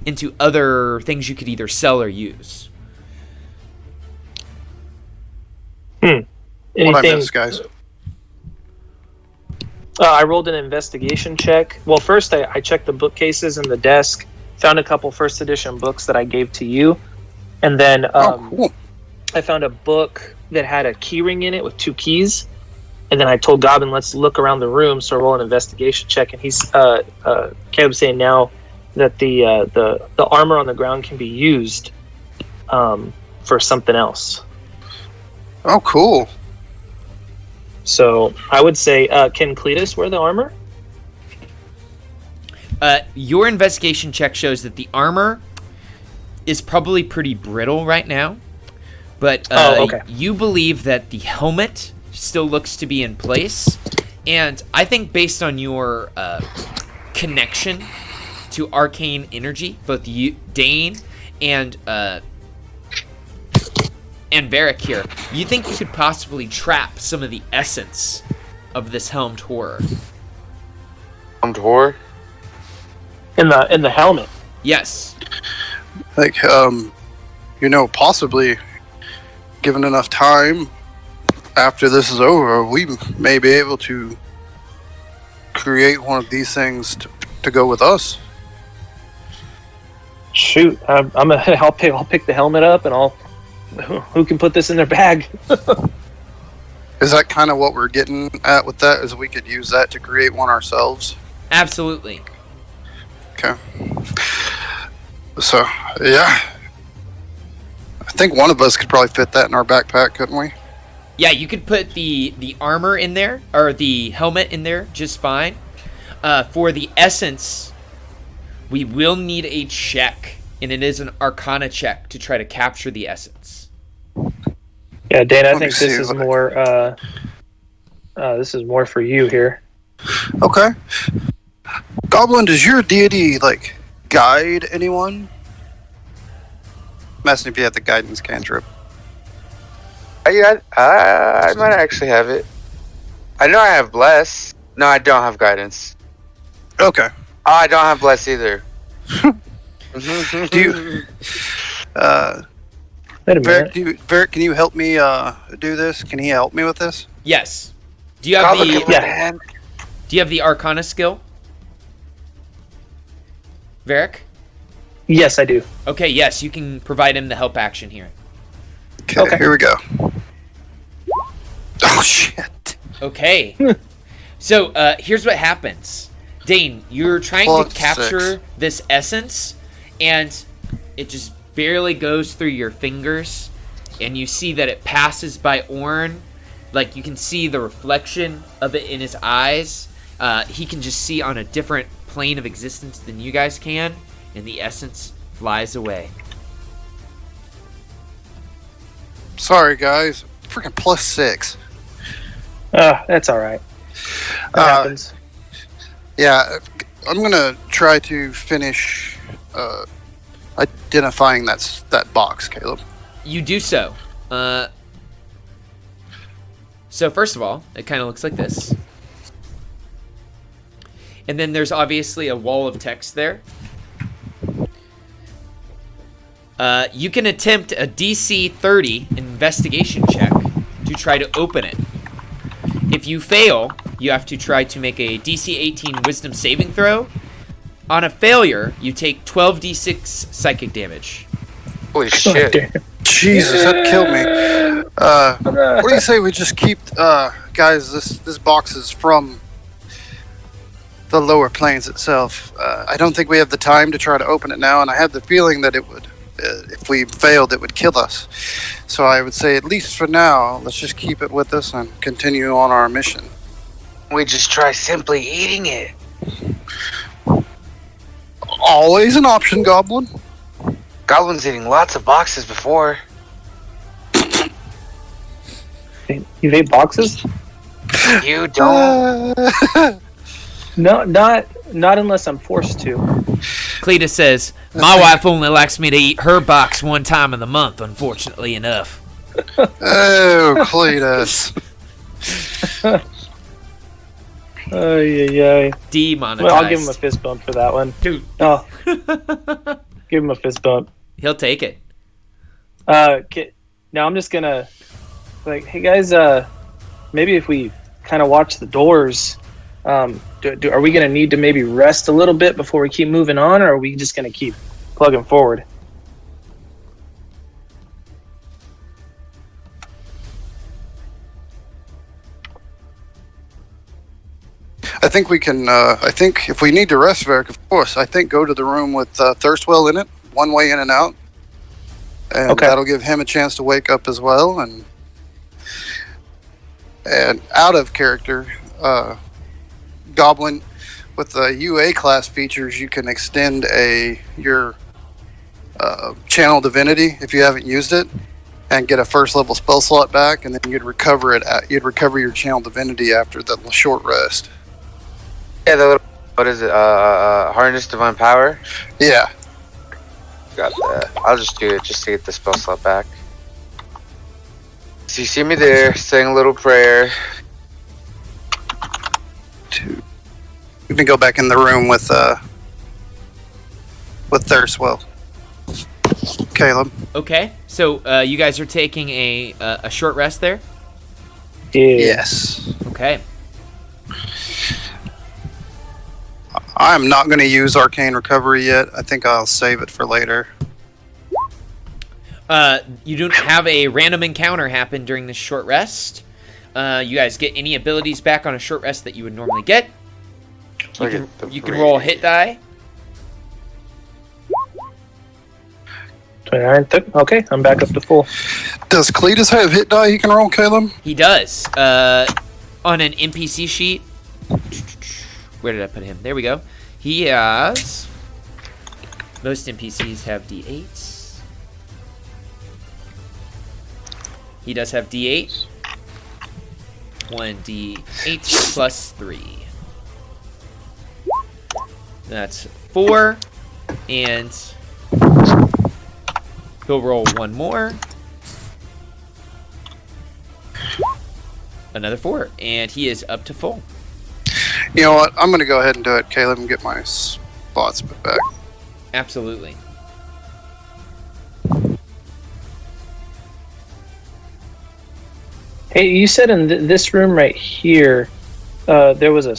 into other things you could either sell or use. What I Anything? missed, guys? I rolled an investigation check. Well, first I checked the bookcases and the desk, found a couple first edition books that I gave to you, and then Cool. I found a book that had a key ring in it with 2 keys. And then I told Goblin, let's look around the room. So I roll an investigation check, and he's Caleb's saying now that the armor on the ground can be used for something else. Oh, cool. So I would say, can Cletus wear the armor? Your investigation check shows that the armor is probably pretty brittle right now, but okay. you believe that the helmet still looks to be in place, and I think based on your connection to arcane energy, both you, Dane, and Varric here, you think you could possibly trap some of the essence of this helmed horror. Helmed horror? In the helmet. Yes. Like, possibly, given enough time after this is over, we may be able to create one of these things to go with us. Shoot, I'll pick the helmet up, and who can put this in their bag? Is that kind of what we're getting at with that? Is we could use that to create one ourselves? Absolutely. Okay. So, yeah. I think one of us could probably fit that in our backpack, couldn't we? Yeah, you could put the armor in there, or the helmet in there just fine. For the essence, we will need a check, and it is an Arcana check to try to capture the essence. Yeah, Dan, I Let me think this see is what more for you here. Okay. Goblin, does your deity, guide anyone? I'm asking if you have the guidance cantrip. I might actually have it. I know I have bless. No, I don't have guidance. Okay. Oh, I don't have bless either. Do you... Wait a minute. Varric, can you help me do this? Can he help me with this? Yes. Do you have Goblin can the lend a hand. Do you have the Arcana skill, Varric? Yes, I do. Okay, yes, you can provide him the help action here. Okay, here we go. Oh shit! Okay. So here's what happens. Dane, you're trying to +6. capture this essence, and it just barely goes through your fingers, and you see that it passes by Orn. Like, you can see the reflection of it in his eyes. He can just see on a different plane of existence than you guys can, and the essence flies away. Sorry, guys. Freaking +6. That's all right. That happens. Yeah, I'm gonna try to finish identifying that box, Caleb. You do so. So first of all, it kind of looks like this. And then there's obviously a wall of text there. You can attempt a DC 30 investigation check to try to open it. If you fail, you have to try to make a DC 18 wisdom saving throw. On a failure, you take 12d6 psychic damage. Holy shit. Jesus, that killed me. What do you say we just keep, guys? This box is from the lower planes itself. I don't think we have the time to try to open it now, and I have the feeling that it would, if we failed, it would kill us. So I would say, at least for now, let's just keep it with us and continue on our mission. We just try simply eating it. Always an option, Goblin. Goblin's eating lots of boxes before. You've ate boxes? You don't. No, not unless I'm forced to. Cletus says, "My wife only likes me to eat her box one time in the month, unfortunately enough." Oh, Cletus. Yeah. Demonetized. Well, I'll give him a fist bump for that one. Dude. Oh, give him a fist bump. He'll take it. Now I'm just gonna, hey guys, maybe if we kind of watch the doors, are we gonna need to maybe rest a little bit before we keep moving on, or are we just gonna keep plugging forward? I think we can, I think if we need to rest, Varric, of course, I think go to the room with Thirstwell in it, one way in and out. And Okay. that'll give him a chance to wake up as well. And out of character, Goblin, with the UA class features, you can extend your Channel Divinity if you haven't used it, and get a first level spell slot back, and then you'd recover it. You'd recover your Channel Divinity after the short rest. Yeah, the little, what is it? Harness Divine Power? Yeah. Got that. I'll just do it just to get the spell slot back. So you see me there, saying a little prayer. You can go back in the room with Thirstwell. Caleb. Okay, so you guys are taking a short rest there? Yeah. Yes. Okay. I'm not going to use Arcane Recovery yet. I think I'll save it for later. You don't have a random encounter happen during this short rest. You guys get any abilities back on a short rest that you would normally get. You can roll a hit die. 29. Okay, I'm back up to full. Does Cletus have hit die he can roll, Caleb? He does. On an NPC sheet. Where did I put him? There we go. He has... Most NPCs have D8s. He does have D8. 1d8 plus 3. That's 4. And he'll roll one more. Another 4. And he is up to full. You know what? I'm going to go ahead and do it, Caleb, and get my spots back. Absolutely. Hey, you said in this room right here, there was a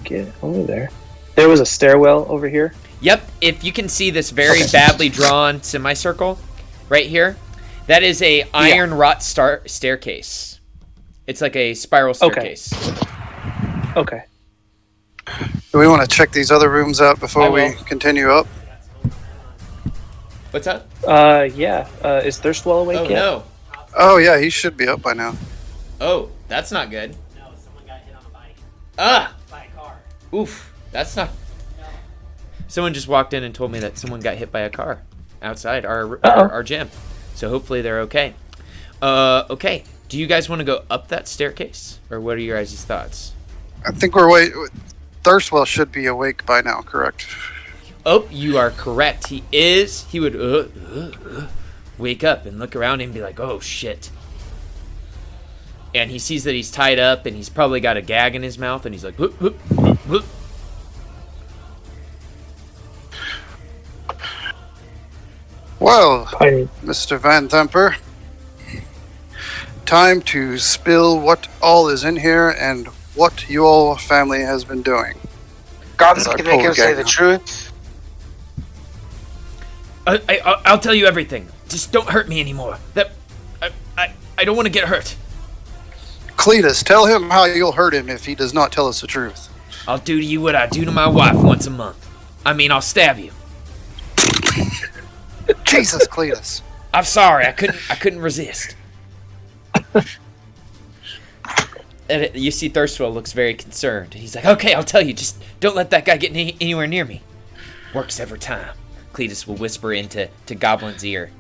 get over there. There was a stairwell over here. Yep, if you can see this very badly drawn semicircle right here, that is a iron wrought staircase. It's like a spiral staircase. Okay. Do we want to check these other rooms out before we continue up? What's up? Yeah. Is Thirstwell awake yet? No. Oh, yeah, he should be up by now. Oh, that's not good. No, someone got hit on a bike. By a car. Oof, that's not... No. Someone just walked in and told me that someone got hit by a car outside our gym. So hopefully they're okay. Okay. Do you guys want to go up that staircase? Or what are your guys' thoughts? I think Thirstwell should be awake by now, correct? Oh, you are correct. He is. He would wake up and look around and be like, oh, shit. And he sees that he's tied up and he's probably got a gag in his mouth and he's like, whoop, whoop, whoop, whoop. Well, Mr. Van Themper, time to spill what all is in here and what your family has been doing. Goblins can make him say the truth. I'll tell you everything. Just don't hurt me anymore. I don't want to get hurt. Cletus, tell him how you'll hurt him if he does not tell us the truth. I'll do to you what I do to my wife once a month. I mean, I'll stab you. Jesus, Cletus. I'm sorry. I couldn't resist. And you see Thirstwell looks very concerned. He's like, okay, I'll tell you. Just don't let that guy get anywhere near me. Works every time. Cletus will whisper into Goblin's ear.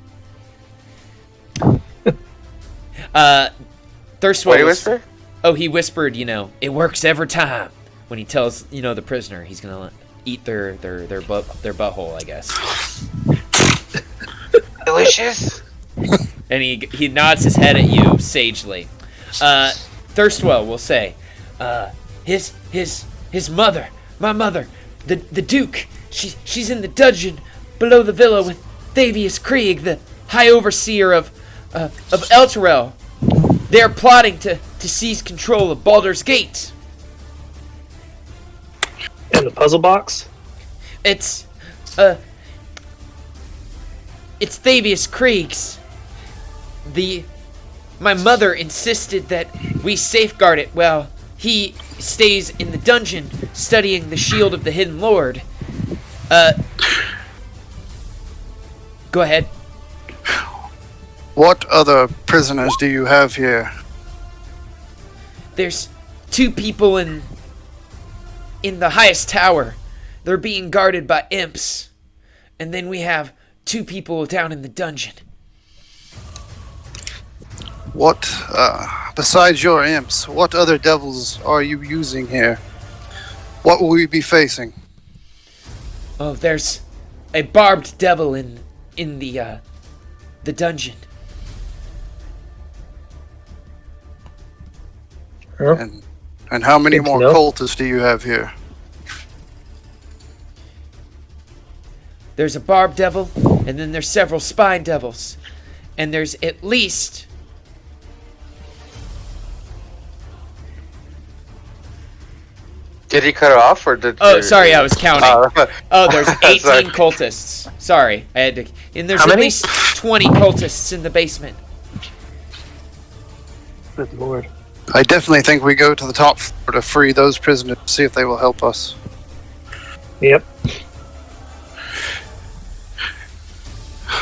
Thirstwell. What did he whisper? Oh, he whispered, it works every time. When he tells, the prisoner he's gonna eat their butthole, I guess. Delicious. And he nods his head at you sagely. Thirstwell will say, his mother, my mother, the Duke, she's in the dungeon below the villa with Thavius Krieg, the High Overseer of Elturel. They're plotting to seize control of Baldur's Gate. And the puzzle box? It's Thavius Krieg's. My mother insisted that we safeguard it while he stays in the dungeon studying the shield of the Hidden Lord. Go ahead. What other prisoners do you have here? There's 2 people in the highest tower. They're being guarded by imps. And then we have 2 people down in the dungeon. What, besides your imps, what other devils are you using here? What will we be facing? Oh, there's a barbed devil in the dungeon. Huh? And how many Good to more know. cultists do you have here? There's a barbed devil, and then there's several spine devils. And there's at least... Did he cut it off or did? Oh, sorry, I was counting. There's 18 Sorry. cultists. Sorry, I had to... And there's How at many? least 20 cultists in the basement. Good lord. I definitely think we go to the top floor to free those prisoners, see if they will help us. Yep.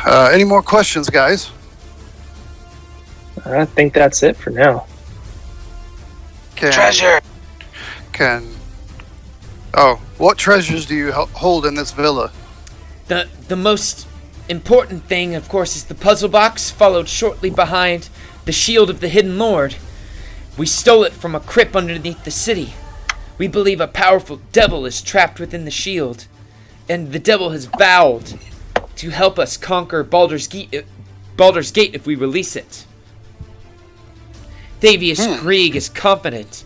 Any more questions, guys? I think that's it for now. Treasure. What treasures do you hold in this villa? The most important thing, of course, is the puzzle box, followed shortly behind the shield of the Hidden Lord. We stole it from a crypt underneath the city. We believe a powerful devil is trapped within the shield, and the devil has vowed to help us conquer Baldur's Gate if we release it. Thavius Krieg is confident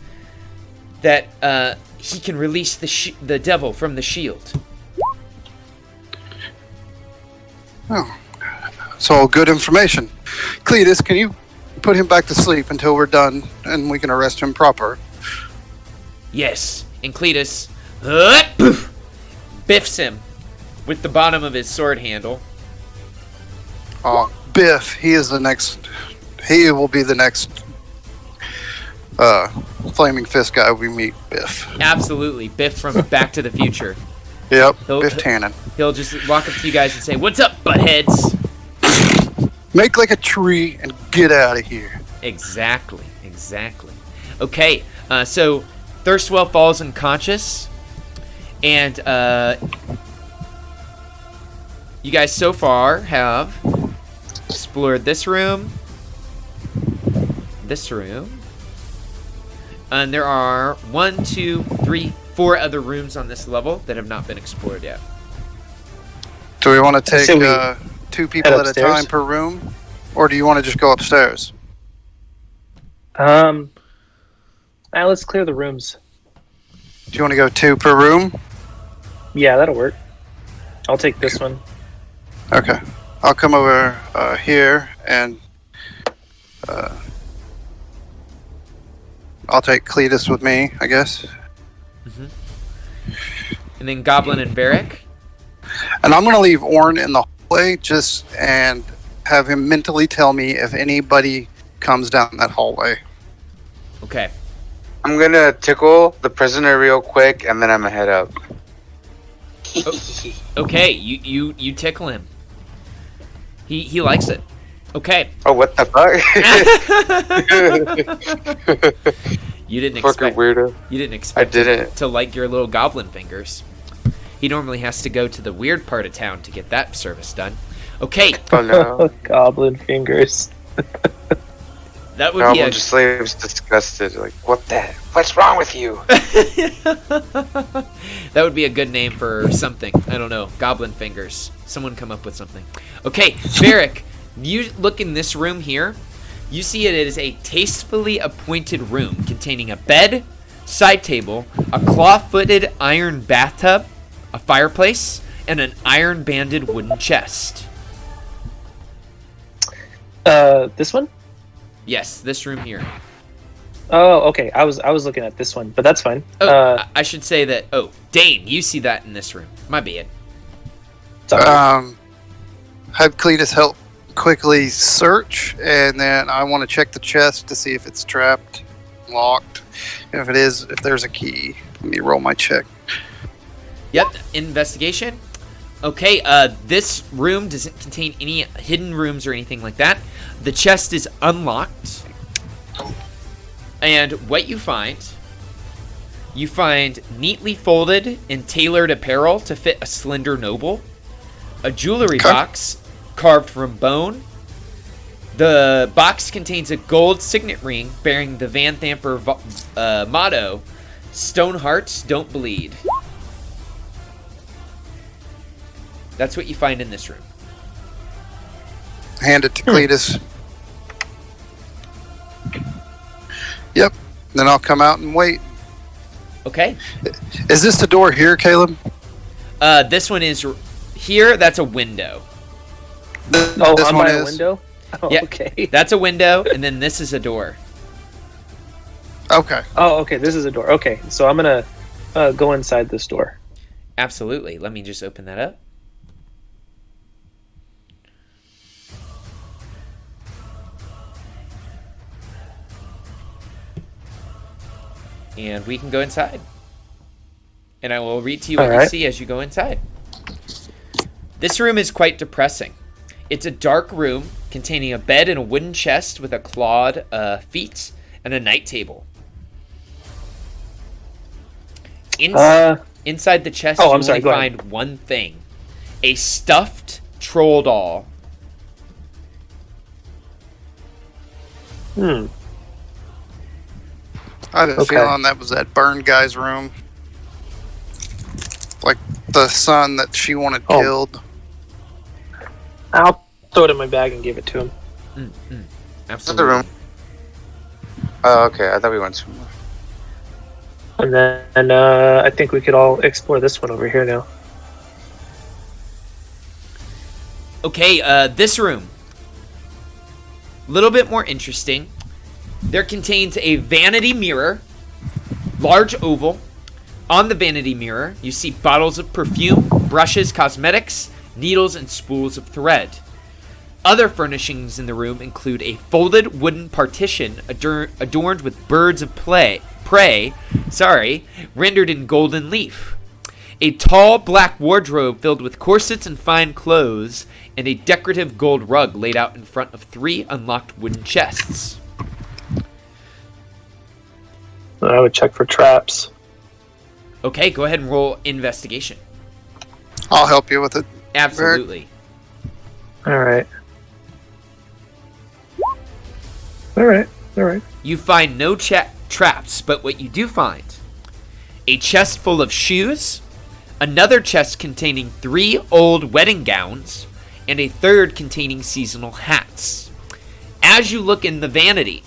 that he can release the devil from the shield. Oh, it's all good information. Cletus, can you put him back to sleep until we're done, and we can arrest him proper. Yes. And Cletus biffs him with the bottom of his sword handle. Oh, Biff, he is the next. He will be the next Flaming Fist guy we meet, Biff. Absolutely. Biff from Back to the Future. Yep, Biff Tannen. He'll just walk up to you guys and say, "What's up, buttheads?" Make like a tree and get out of here. Exactly. Okay, so Thirstwell falls unconscious, and you guys so far have explored this room, and there are 1, 2, 3, 4 other rooms on this level that have not been explored yet. Do we want to take So we 2 people head at a upstairs? time per room, or do you want to just go upstairs? Let's clear the rooms. Do you want to go 2 per room? Yeah, that'll work. I'll take this one. Okay, I'll come over here and I'll take Cletus with me, I guess. And then Goblin and Varric. And I'm gonna leave Orn in the hallway and have him mentally tell me if anybody comes down that hallway. Okay. I'm gonna tickle the prisoner real quick, and then I'm gonna head up. Okay, you tickle him. He likes it. Okay. Oh, what the fuck? You didn't Fucking expect weirdo. You didn't expect I didn't. to like your little goblin fingers. He normally has to go to the weird part of town to get that service done. Okay, Oh no. Goblin fingers. that would be Goblin a slaves disgusted. Like, what's wrong with you? that would be a good name for something. I don't know. Goblin fingers. Someone come up with something. Okay, Varric, you look in this room here. You see it is a tastefully appointed room containing a bed, side table, a claw-footed iron bathtub, a fireplace, and an iron-banded wooden chest. This one? Yes, this room here. Oh, okay. I was looking at this one, but that's fine. Oh, I should say that. Oh, Dane, you see that in this room. My bad. Sorry. Have Cletus help quickly search, and then I want to check the chest to see if it's trapped, locked. And if it is, if there's a key. Let me roll my check. Yep, investigation. Okay, this room doesn't contain any hidden rooms or anything like that. The chest is unlocked. And what you find neatly folded and tailored apparel to fit a slender noble, a jewelry box carved from bone. The box contains a gold signet ring bearing the Van Thamper motto, "Stone hearts don't bleed." That's what you find in this room. Hand it to Cletus. Yep. Then I'll come out and wait. Okay. Is this the door here, Caleb? This one is here. That's a window. Oh, this I'm one by a is. window? Oh, Yeah. okay. That's a window, and then this is a door. Okay. Oh, okay. This is a door. Okay, so I'm gonna go inside this door. Absolutely. Let me just open that up. And we can go inside. And I will read to you what you Alright. see as you go inside. This room is quite depressing. It's a dark room containing a bed and a wooden chest with a clawed feet and a night table. Inside the chest, Oh, you I'm sorry, only go ahead. find one thing. A stuffed troll doll. Hmm. I had a Okay. feeling that was that burned guy's room. Like the son that she wanted Oh. killed. I'll throw it in my bag and give it to him. Absolutely. room. Oh, okay. I thought we went somewhere. And then I think we could all explore this one over here now. Okay, this room. little bit more interesting. There contains a vanity mirror, large oval. On the vanity mirror, you see bottles of perfume, brushes, cosmetics, needles, and spools of thread. Other furnishings in the room include a folded wooden partition adorned with birds of prey, rendered in golden leaf. A tall black wardrobe filled with corsets and fine clothes, and a decorative gold rug laid out in front of 3 unlocked wooden chests. I would check for traps. Okay, go ahead and roll investigation. I'll help you with it. Absolutely. All right. All right. You find no traps, but what you do find: a chest full of shoes, another chest containing 3 old wedding gowns, and a third containing seasonal hats. As you look in the vanity,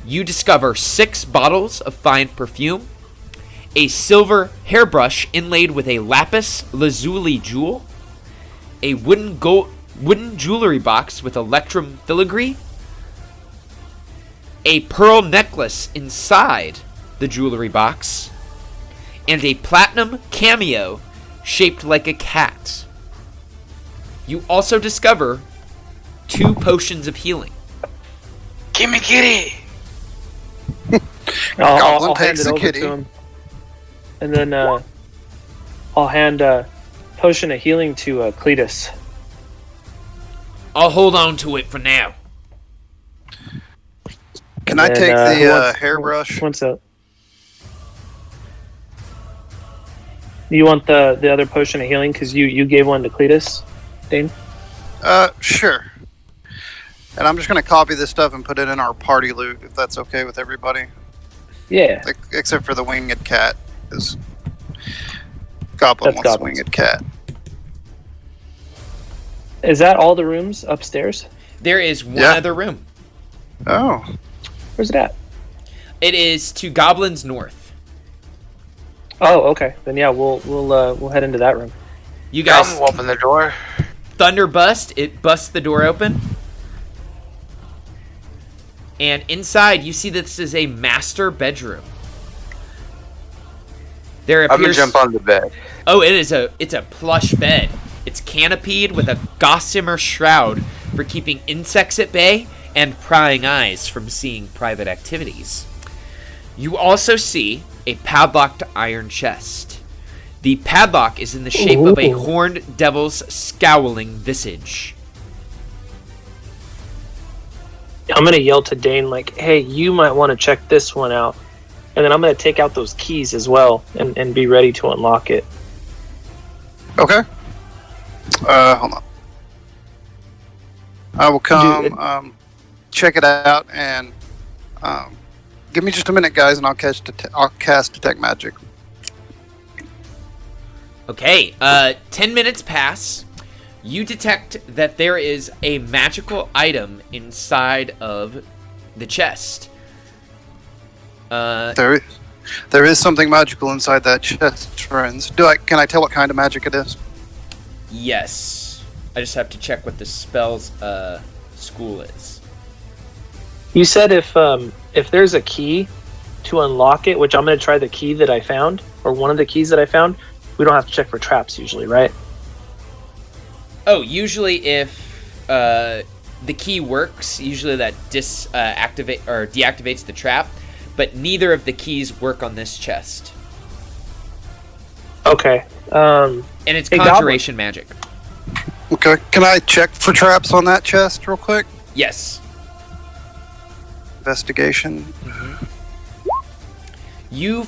you discover 6 bottles of fine perfume, a silver hairbrush inlaid with a lapis lazuli jewel, a wooden jewelry box with electrum filigree, a pearl necklace inside the jewelry box, and a platinum cameo shaped like a cat. You also discover 2 potions of healing. Gimme kitty! Goblin I'll hand takes it the over kitty. to him. And then I'll hand potion of healing to Cletus. I'll hold on to it for now. Can I And, take who the wants- hairbrush? What's up? You want the other potion of healing because you gave one to Cletus, Dane? Sure. And I'm just going to copy this stuff and put it in our party loot, if that's okay with everybody. Yeah. Except for the winged cat. Because Goblin That's wants Goblin's. winged cat. Is that all the rooms upstairs? There is one Yeah. other room. Oh. Where's it at? It is to Goblin's north. Oh, okay. Then yeah, we'll head into that room. You guys Come open the door. thunder bust. It busts the door open. And inside, you see this is a master bedroom. There I'm gonna appears. jump on the bed. Oh, it's a plush bed. It's canopied with a gossamer shroud for keeping insects at bay and prying eyes from seeing private activities. You also see a padlocked iron chest. The padlock is in the shape of a Ooh. horned devil's scowling visage. I'm gonna yell to Dane like, "Hey, you might want to check this one out," and then I'm gonna take out those keys as well and be ready to unlock it. Okay. Hold on. I will come, check it out, and give me just a minute, guys, and I'll cast detect magic. Okay, 10 minutes pass. You detect that there is a magical item inside of the chest. There is something magical inside that chest, friends. Can I tell what kind of magic it is? Yes. I just have to check what the spell's school is. You said if there's a key to unlock it, which I'm gonna try the key that I found, or one of the keys that I found, we don't have to check for traps usually, right? Oh, usually if the key works, usually that deactivates the trap, but neither of the keys work on this chest. Okay. And it's Hey, conjuration magic. Okay. Can I check for traps on that chest real quick? Yes. Investigation. You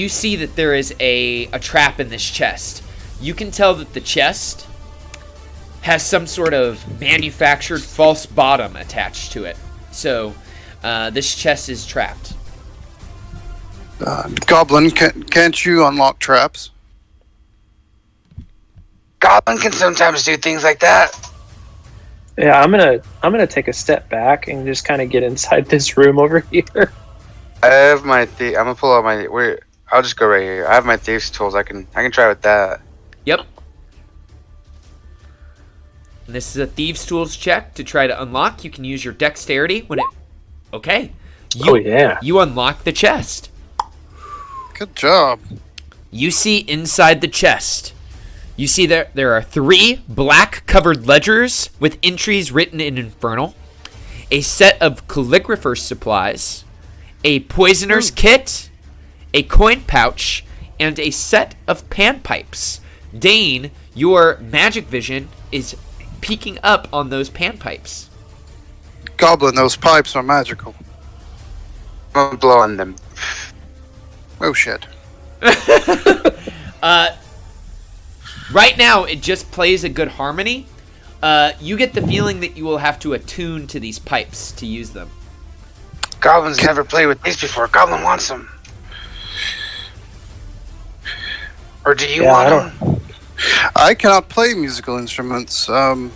see that there is a trap in this chest. You can tell that the chest has some sort of manufactured false bottom attached to it. So this chest is trapped. Goblin, can't you unlock traps? Goblin can sometimes do things like that. Yeah, I'm gonna take a step back and just kind of get inside this room over here. I have my I'm gonna pull out my. I'll just go right here. I have my thieves tools. I can try with that. Yep. And this is a Thieves' Tools check to try to unlock. You can use your dexterity when it... Okay. You unlock the chest. Good job. You see inside the chest. You see there are 3 black-covered ledgers with entries written in Infernal, a set of calligrapher's supplies, a poisoner's kit, a coin pouch, and a set of panpipes. Dane, your magic vision is peeking up on those panpipes. Goblin, those pipes are magical. I'm blowing them. Oh shit. Right now, it just plays a good harmony. You get the feeling that you will have to attune to these pipes to use them. Goblins never played with these before. Goblin wants them. Or do you want them? I cannot play musical instruments. I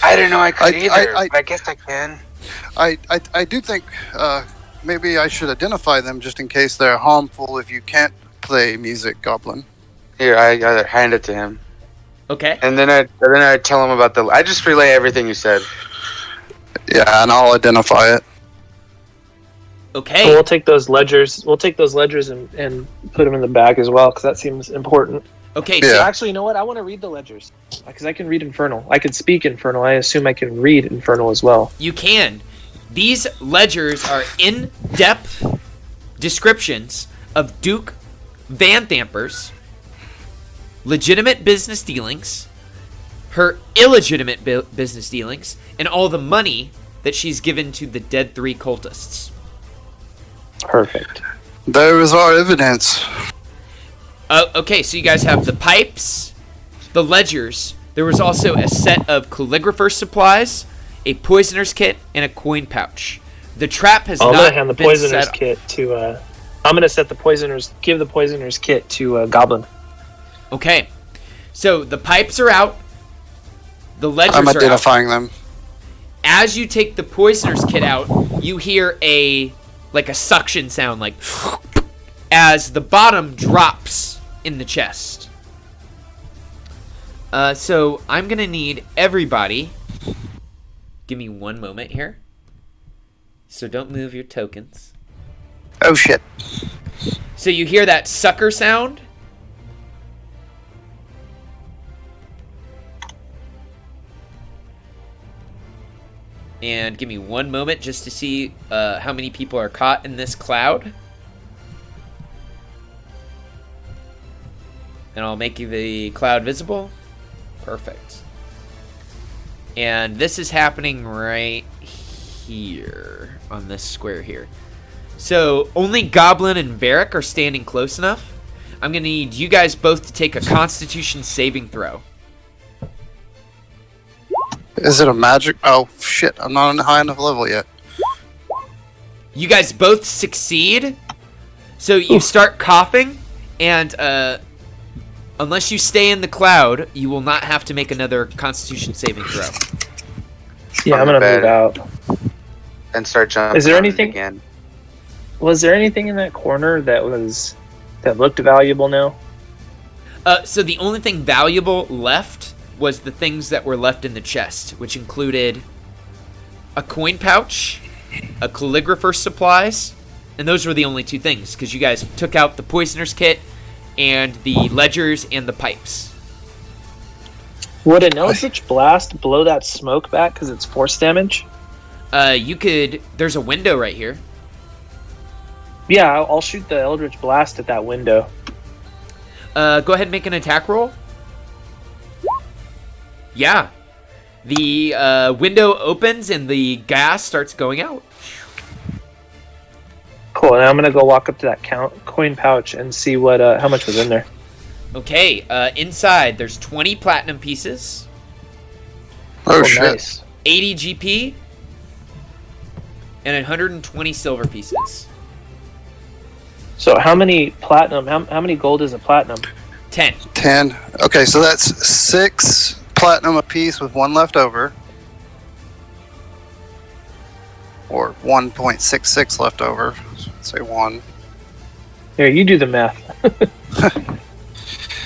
didn't know I could either. I guess I can. I do think maybe I should identify them just in case they're harmful if you can't play music, Goblin. Here, I hand it to him. Okay. And then I tell him about I just relay everything you said. Yeah, and I'll identify it. Okay. So we'll take those ledgers. We'll take those ledgers and put them in the bag as well, because that seems important. Okay. Yeah. So Actually, you know what? I want to read the ledgers because I can read Infernal. I can speak Infernal. I assume I can read Infernal as well. you can. These ledgers are in-depth descriptions of Duke Van Thamper's legitimate business dealings, her illegitimate business dealings, and all the money that she's given to the dead 3 cultists. Perfect. There is our evidence. Okay, so you guys have the pipes, the ledgers. There was also a set of calligrapher's supplies, a poisoner's kit, and a coin pouch. The trap has I'm not gonna hand the been poisoner's set. kit to. I'm gonna give the poisoner's kit to Goblin. Okay, so the pipes are out. The ledgers I'm are out. identifying them. As you take the poisoner's kit out, you hear a suction sound, like as the bottom drops in the chest. So I'm gonna need everybody. Give me one moment here. So don't move your tokens. Oh shit. So you hear that sucker sound. And give me one moment just to see how many people are caught in this cloud. And I'll make you the cloud visible. Perfect. And this is happening right here on this square here. So only Goblin and Varric are standing close enough. I'm going to need you guys both to take a Constitution saving throw. Is it a magic? Oh shit! I'm not on a high enough level yet. You guys both succeed. So you start coughing, and unless you stay in the cloud, you will not have to make another Constitution saving throw. Yeah, I'm On the gonna move bed. out. And start jumping. Is there on it anything- again? Was there anything in that corner that looked valuable now? So the only thing valuable left was the things that were left in the chest, which included a coin pouch, a calligrapher's supplies, and those were the only 2 things, because you guys took out the poisoner's kit and the ledgers and the pipes. Would an Eldritch Blast blow that smoke back because it's force damage? You could... There's a window right here. Yeah, I'll shoot the Eldritch Blast at that window. Go ahead and make an attack roll. Yeah. The window opens and the gas starts going out. Cool, and I'm gonna go walk up to that coin pouch and see what how much was in there. Okay, inside there's 20 platinum pieces, Oh shit! Nice. 80 GP, and 120 silver pieces. So how many platinum? How many gold is a platinum? 10. 10. Okay, so that's 6 platinum apiece with 1 left over, or 1.66 left over. Say 1. Here, you do the math.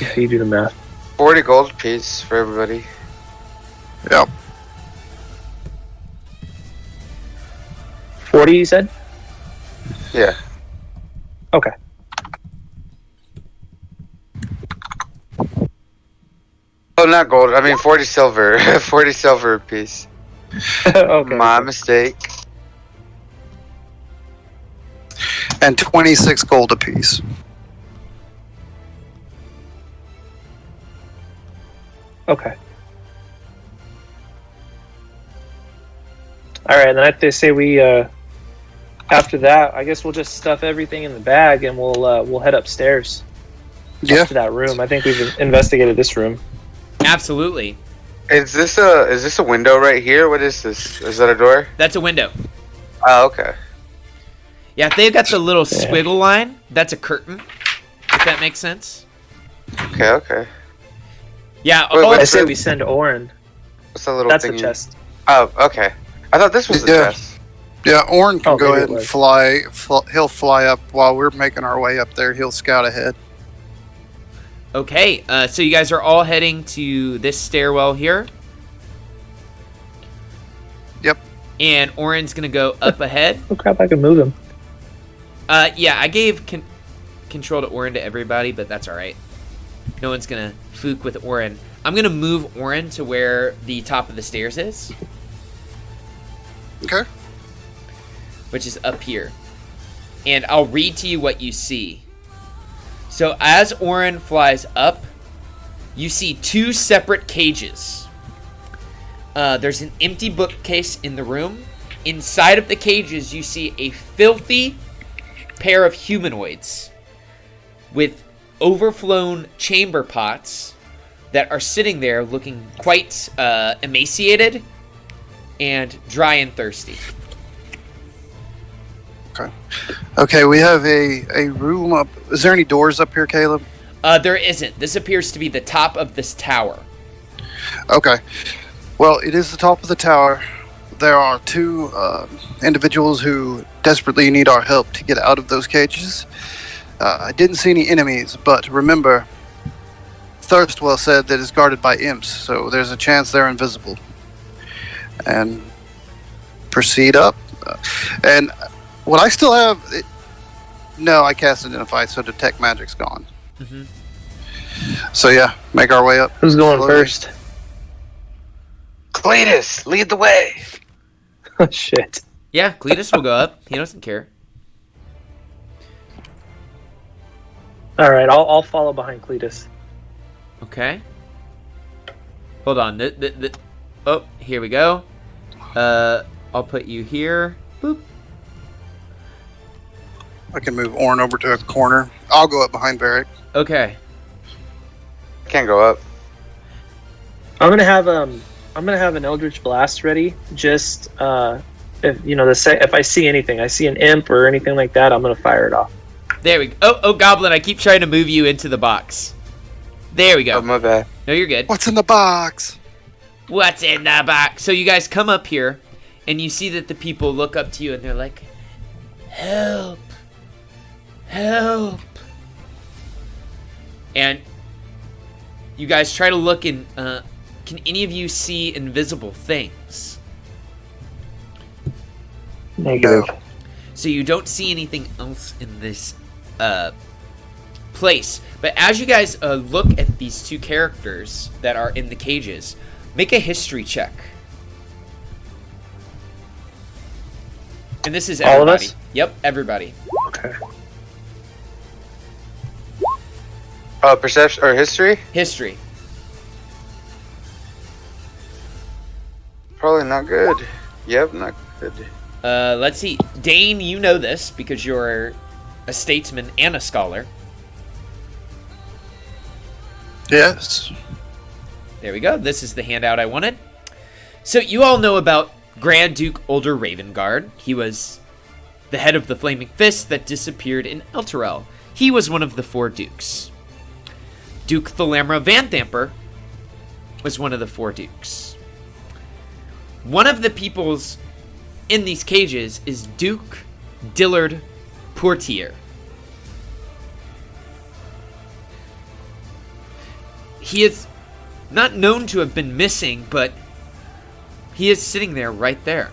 Yeah, you do the math. 40 gold piece for everybody. Yep. 40, you said? Yeah. Okay. Oh, not gold. I mean 40 silver. 40 silver a piece. Okay. My okay. mistake. And 26 gold apiece. Okay. All right, then I say we. After that, I guess we'll just stuff everything in the bag and we'll head upstairs Yeah. to that room. I think we've investigated this room. Absolutely. Is this a window right here? What is this? Is that a door? That's a window. Oh, okay. Yeah, if they've got the little Yeah. squiggle line, that's a curtain. If that makes sense. Okay. Yeah. Wait, all- wait, I say we send Oren. What's that little That's thing? the chest. Oh, okay. I thought this was the Yeah. chest. Yeah, Orin can Oh, go maybe ahead it and was. fly. He'll fly up while we're making our way up there. He'll scout ahead. Okay, so you guys are all heading to this stairwell here. Yep. And Oren's gonna go up ahead. Oh crap! I can move him. Yeah, I gave control to Oren to everybody, but that's all right. No one's gonna fook with Oren. I'm gonna move Oren to where the top of the stairs is, Okay. which is up here. And I'll read to you what you see. So as Oren flies up, you see two separate cages. There's an empty bookcase in the room. Inside of the cages, you see a filthy pair of humanoids with overflown chamber pots that are sitting there looking quite emaciated and dry and thirsty. Okay, we have a room up. Is there any doors up here, Caleb? There isn't. This appears to be the top of this tower. Okay. Well, it is the top of the tower. There are two individuals who desperately need our help to get out of those cages. I didn't see any enemies, but remember, Thirstwell said that it's guarded by imps, so there's a chance they're invisible. And proceed up. And what I still have... no, I cast Identify, so Detect Magic's gone. Mm-hmm. So yeah, make our way up. Who's going slowly. first? Cletus, lead the way. Oh shit! Yeah, Cletus will go up. He doesn't care. All right, I'll follow behind Cletus. Okay. Hold on. Oh, here we go. I'll put you here. Boop. I can move Orn over to a corner. I'll go up behind Varric. Okay. Can't go up. I'm gonna have an Eldritch Blast ready. Just if you know if I see anything, I see an imp or anything like that, I'm gonna fire it off. There we go. Oh, Goblin, I keep trying to move you into the box. There we go. Oh, my bad. No, you're good. What's in the box? What's in the box? So you guys come up here, and you see that the people look up to you, and they're like, help. Help. And you guys try to look in, can any of you see invisible things? Negative. No. So you don't see anything else in this place. But as you guys look at these two characters that are in the cages, make a history check. And this is All of everybody. us? Yep, everybody. Okay. Perception or history? History. Probably not good. Yep, not good. Let's see. Dane, you know this because you're a statesman and a scholar. Yes. There we go. This is the handout I wanted. So you all know about Grand Duke Ulder Ravengard. He was the head of the Flaming Fist that disappeared in Elturel. He was one of the 4 dukes. Duke Thalamra Vanthamper was one of the 4 dukes. One of the peoples in these cages is Duke Dillard Portier. He is not known to have been missing, but he is sitting there right there.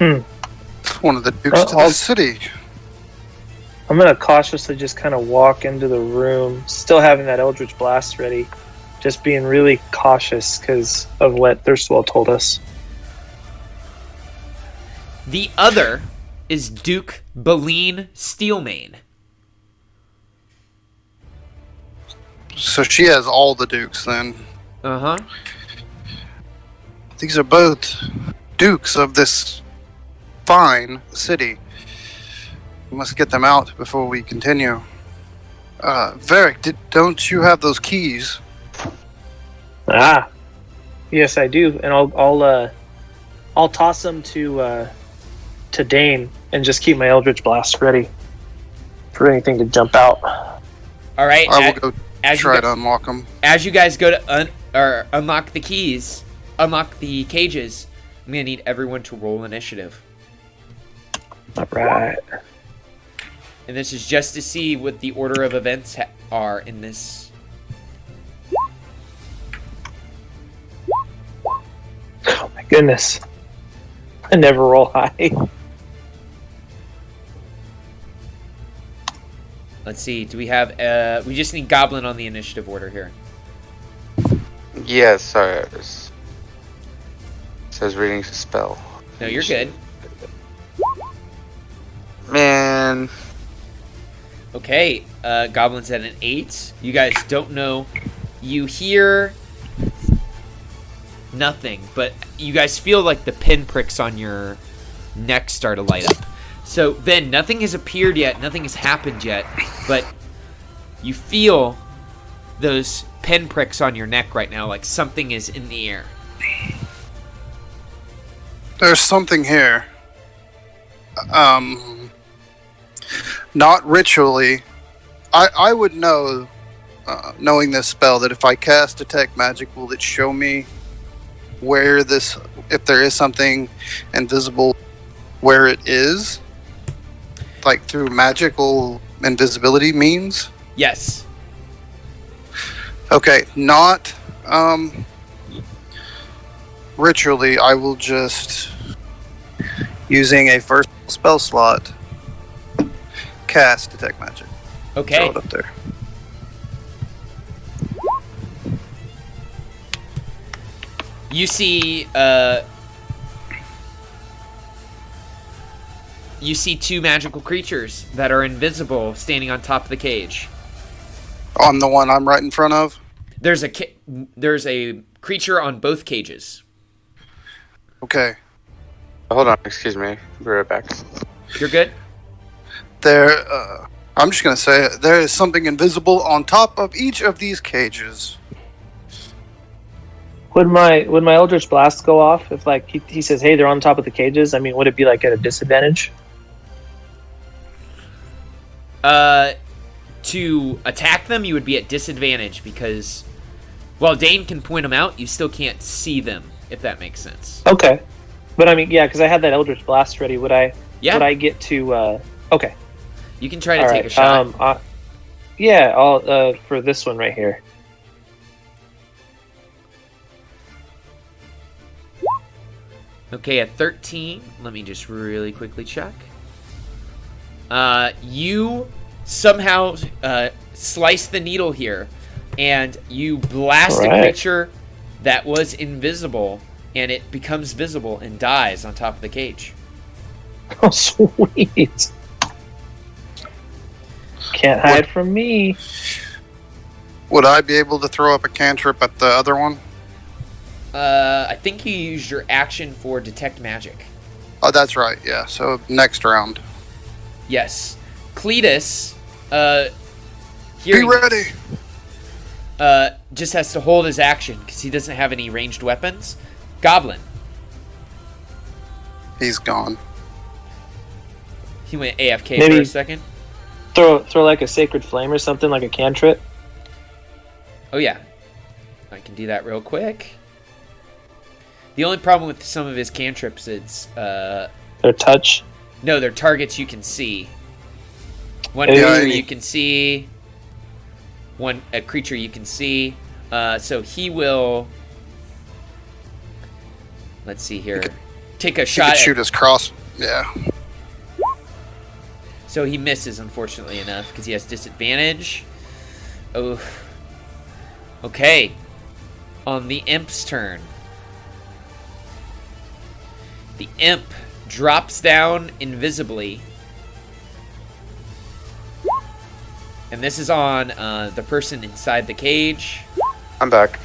One of the dukes to the city. I'm gonna cautiously just kind of walk into the room, still having that Eldritch Blast ready, just being really cautious because of what Thirstwell told us. The other is Duke Beline Steelmane. So she has all the dukes then. Uh-huh. These are both dukes of this fine city. We must get them out before we continue. Varric, don't you have those keys? Ah, yes, I do, and I'll toss them to Dane and just keep my Eldritch Blast ready for anything to jump out. All right. I will go try to unlock them. As you guys go to unlock the keys, unlock the cages, I'm gonna need everyone to roll initiative. All right. And this is just to see what the order of events are in this. Oh my goodness. I never roll high. Let's see. Do we have? We just need Goblin on the initiative order here. Yes, sorry. It says reading a spell. No, you're good. Man. Okay, Goblin's at an 8. You guys don't know. You hear nothing, but you guys feel like the pinpricks on your neck start to light up. So then, nothing has appeared yet, nothing has happened yet, but you feel those pinpricks on your neck right now, like something is in the air. There's something here. Not ritually. I would know, knowing this spell, that if I cast Detect Magic, will it show me where this, if there is something invisible, where it is? Like through magical invisibility means? Yes. Okay, not ritually. I will just, using a first spell slot, cast Detect Magic. Okay. Throw it up there. You see, you see 2 magical creatures that are invisible standing on top of the cage. On the one I'm right in front of? There's a creature on both cages. Okay. Hold on, excuse me. Be right back. You're good? I'm just going to say it. There is something invisible on top of each of these cages. Would my Eldritch Blast go off if like he says, hey, they're on top of the cages? I mean, would it be like at a disadvantage? To attack them, you would be at disadvantage because, well, Dane can point them out. You still can't see them, if that makes sense. Okay. But I mean, yeah, because I had that Eldritch Blast ready. Would I get to... Okay. You can try to take a shot. Yeah, I'll for this one right here. Okay, at 13, let me just really quickly check. You somehow slice the needle here, and you blast a creature that was invisible, and it becomes visible and dies on top of the cage. Oh, sweet. Can't hide from me. Would I be able to throw up a cantrip at the other one? I think you used your action for Detect Magic. Oh, that's right, yeah. So next round. Yes. Cletus, be ready! Just has to hold his action because he doesn't have any ranged weapons. Goblin. He's gone. He went AFK Maybe for a second. Throw like a Sacred Flame or something, like a cantrip. Oh, yeah. I can do that real quick. The only problem with some of his cantrips is... Their touch? No, they're targets you can see. One Yeah, creature you can see. A creature you can see. So he will... Let's see here. take a He shot could at... shoot his cross. Yeah. So he misses, unfortunately enough, because he has disadvantage. Oh. Okay. On the imp's turn. The imp drops down invisibly. And this is on the person inside the cage. I'm back.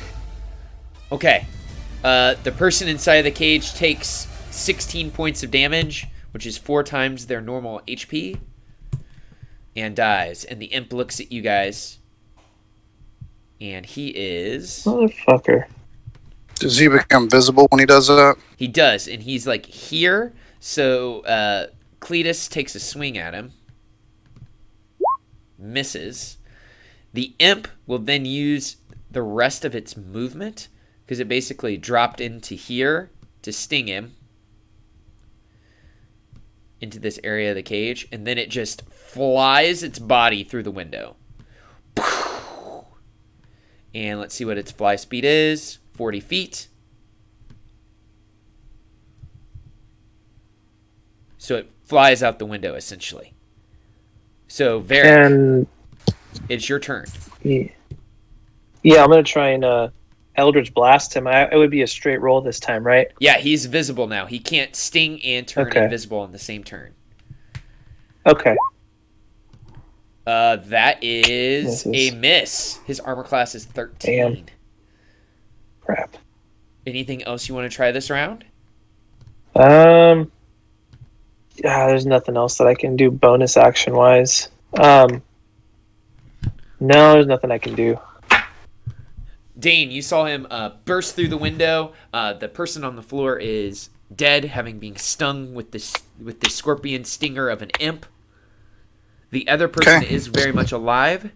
Okay. The person inside the cage takes 16 points of damage, which is 4 times their normal HP, and dies. And the imp looks at you guys, and he is... Motherfucker. Does he become visible when he does that? He does, and he's like here. So Cletus takes a swing at him. Misses. The imp will then use the rest of its movement, because it basically dropped into here to sting him. Into this area of the cage, and then it just flies its body through the window. And let's see what its fly speed is. 40 feet. So it flies out the window, essentially. So, Varric, And it's your turn. yeah, I'm gonna try and Eldritch Blast him. It would be a straight roll this time, right? Yeah, he's visible now. He can't sting and turn Okay. invisible on the same turn. Okay. That is Misses. a miss. His armor class is 13. Damn. Crap. Anything else you want to try this round? There's nothing else that I can do bonus action wise. No, there's nothing I can do. Dane, you saw him burst through the window. The person on the floor is dead, having been stung with the scorpion stinger of an imp. The other person Okay. is very much alive.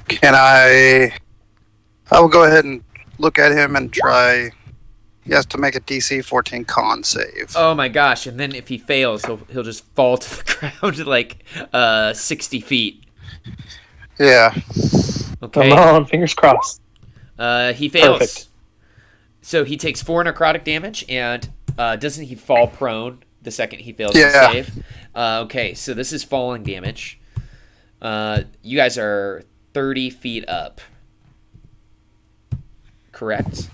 Can I will go ahead and look at him and try. He has to make a DC 14 con save. Oh my gosh! And then if he fails, he'll just fall to the ground like 60 feet. Yeah. Okay. Come on, fingers crossed. He fails. Perfect. So he takes 4 necrotic damage, and doesn't he fall prone the second he fails Yeah. to save? Okay, so this is falling damage. You guys are 30 feet up. Correct?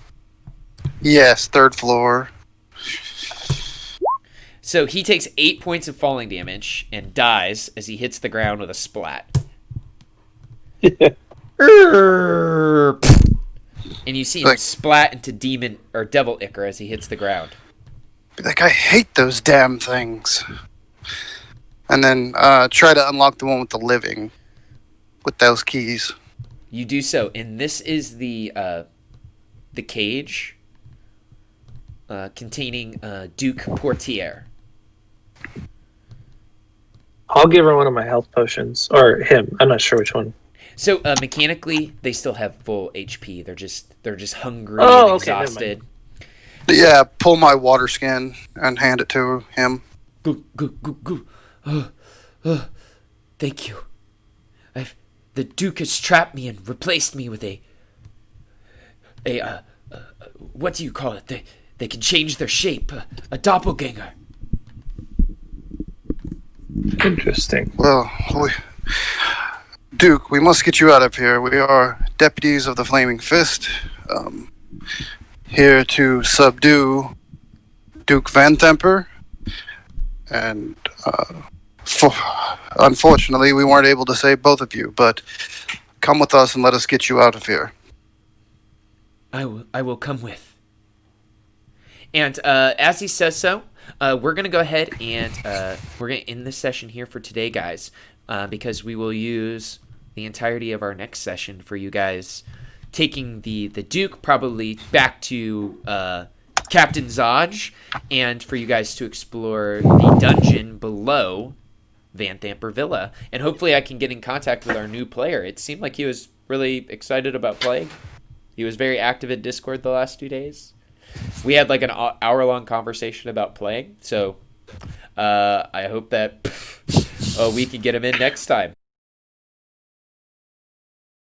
Yes, 3rd floor. So he takes 8 points of falling damage and dies as he hits the ground with a splat. And you see him Like- splat into demon or devil ichor as he hits the ground. Be like, I hate those damn things. And then try to unlock the one with the living with those keys. You do so, and this is the cage containing Duke Portier. I'll give her one of my health potions, or him. I'm not sure which one. So mechanically, they still have full HP. They're just hungry Oh, and okay, never mind. exhausted. Yeah, pull my water skin and hand it to him. Go. Thank you. The Duke has trapped me and replaced me with a what do you call it? They can change their shape. A doppelganger. Interesting. Well, Duke, we must get you out of here. We are deputies of the Flaming Fist, here to subdue Duke Van Temper, and unfortunately, we weren't able to save both of you. But come with us and let us get you out of here. I will come with. And as he says so, we're going to go ahead and we're going to end this session here for today, guys, because we will use the entirety of our next session for you guys taking the Duke probably back to Captain Zodge, and for you guys to explore the dungeon below Van Thamper Villa. And hopefully I can get in contact with our new player. It seemed like he was really excited about playing. He was very active in Discord the last 2 days. We had like an hour-long conversation about playing, so I hope that we can get him in next time.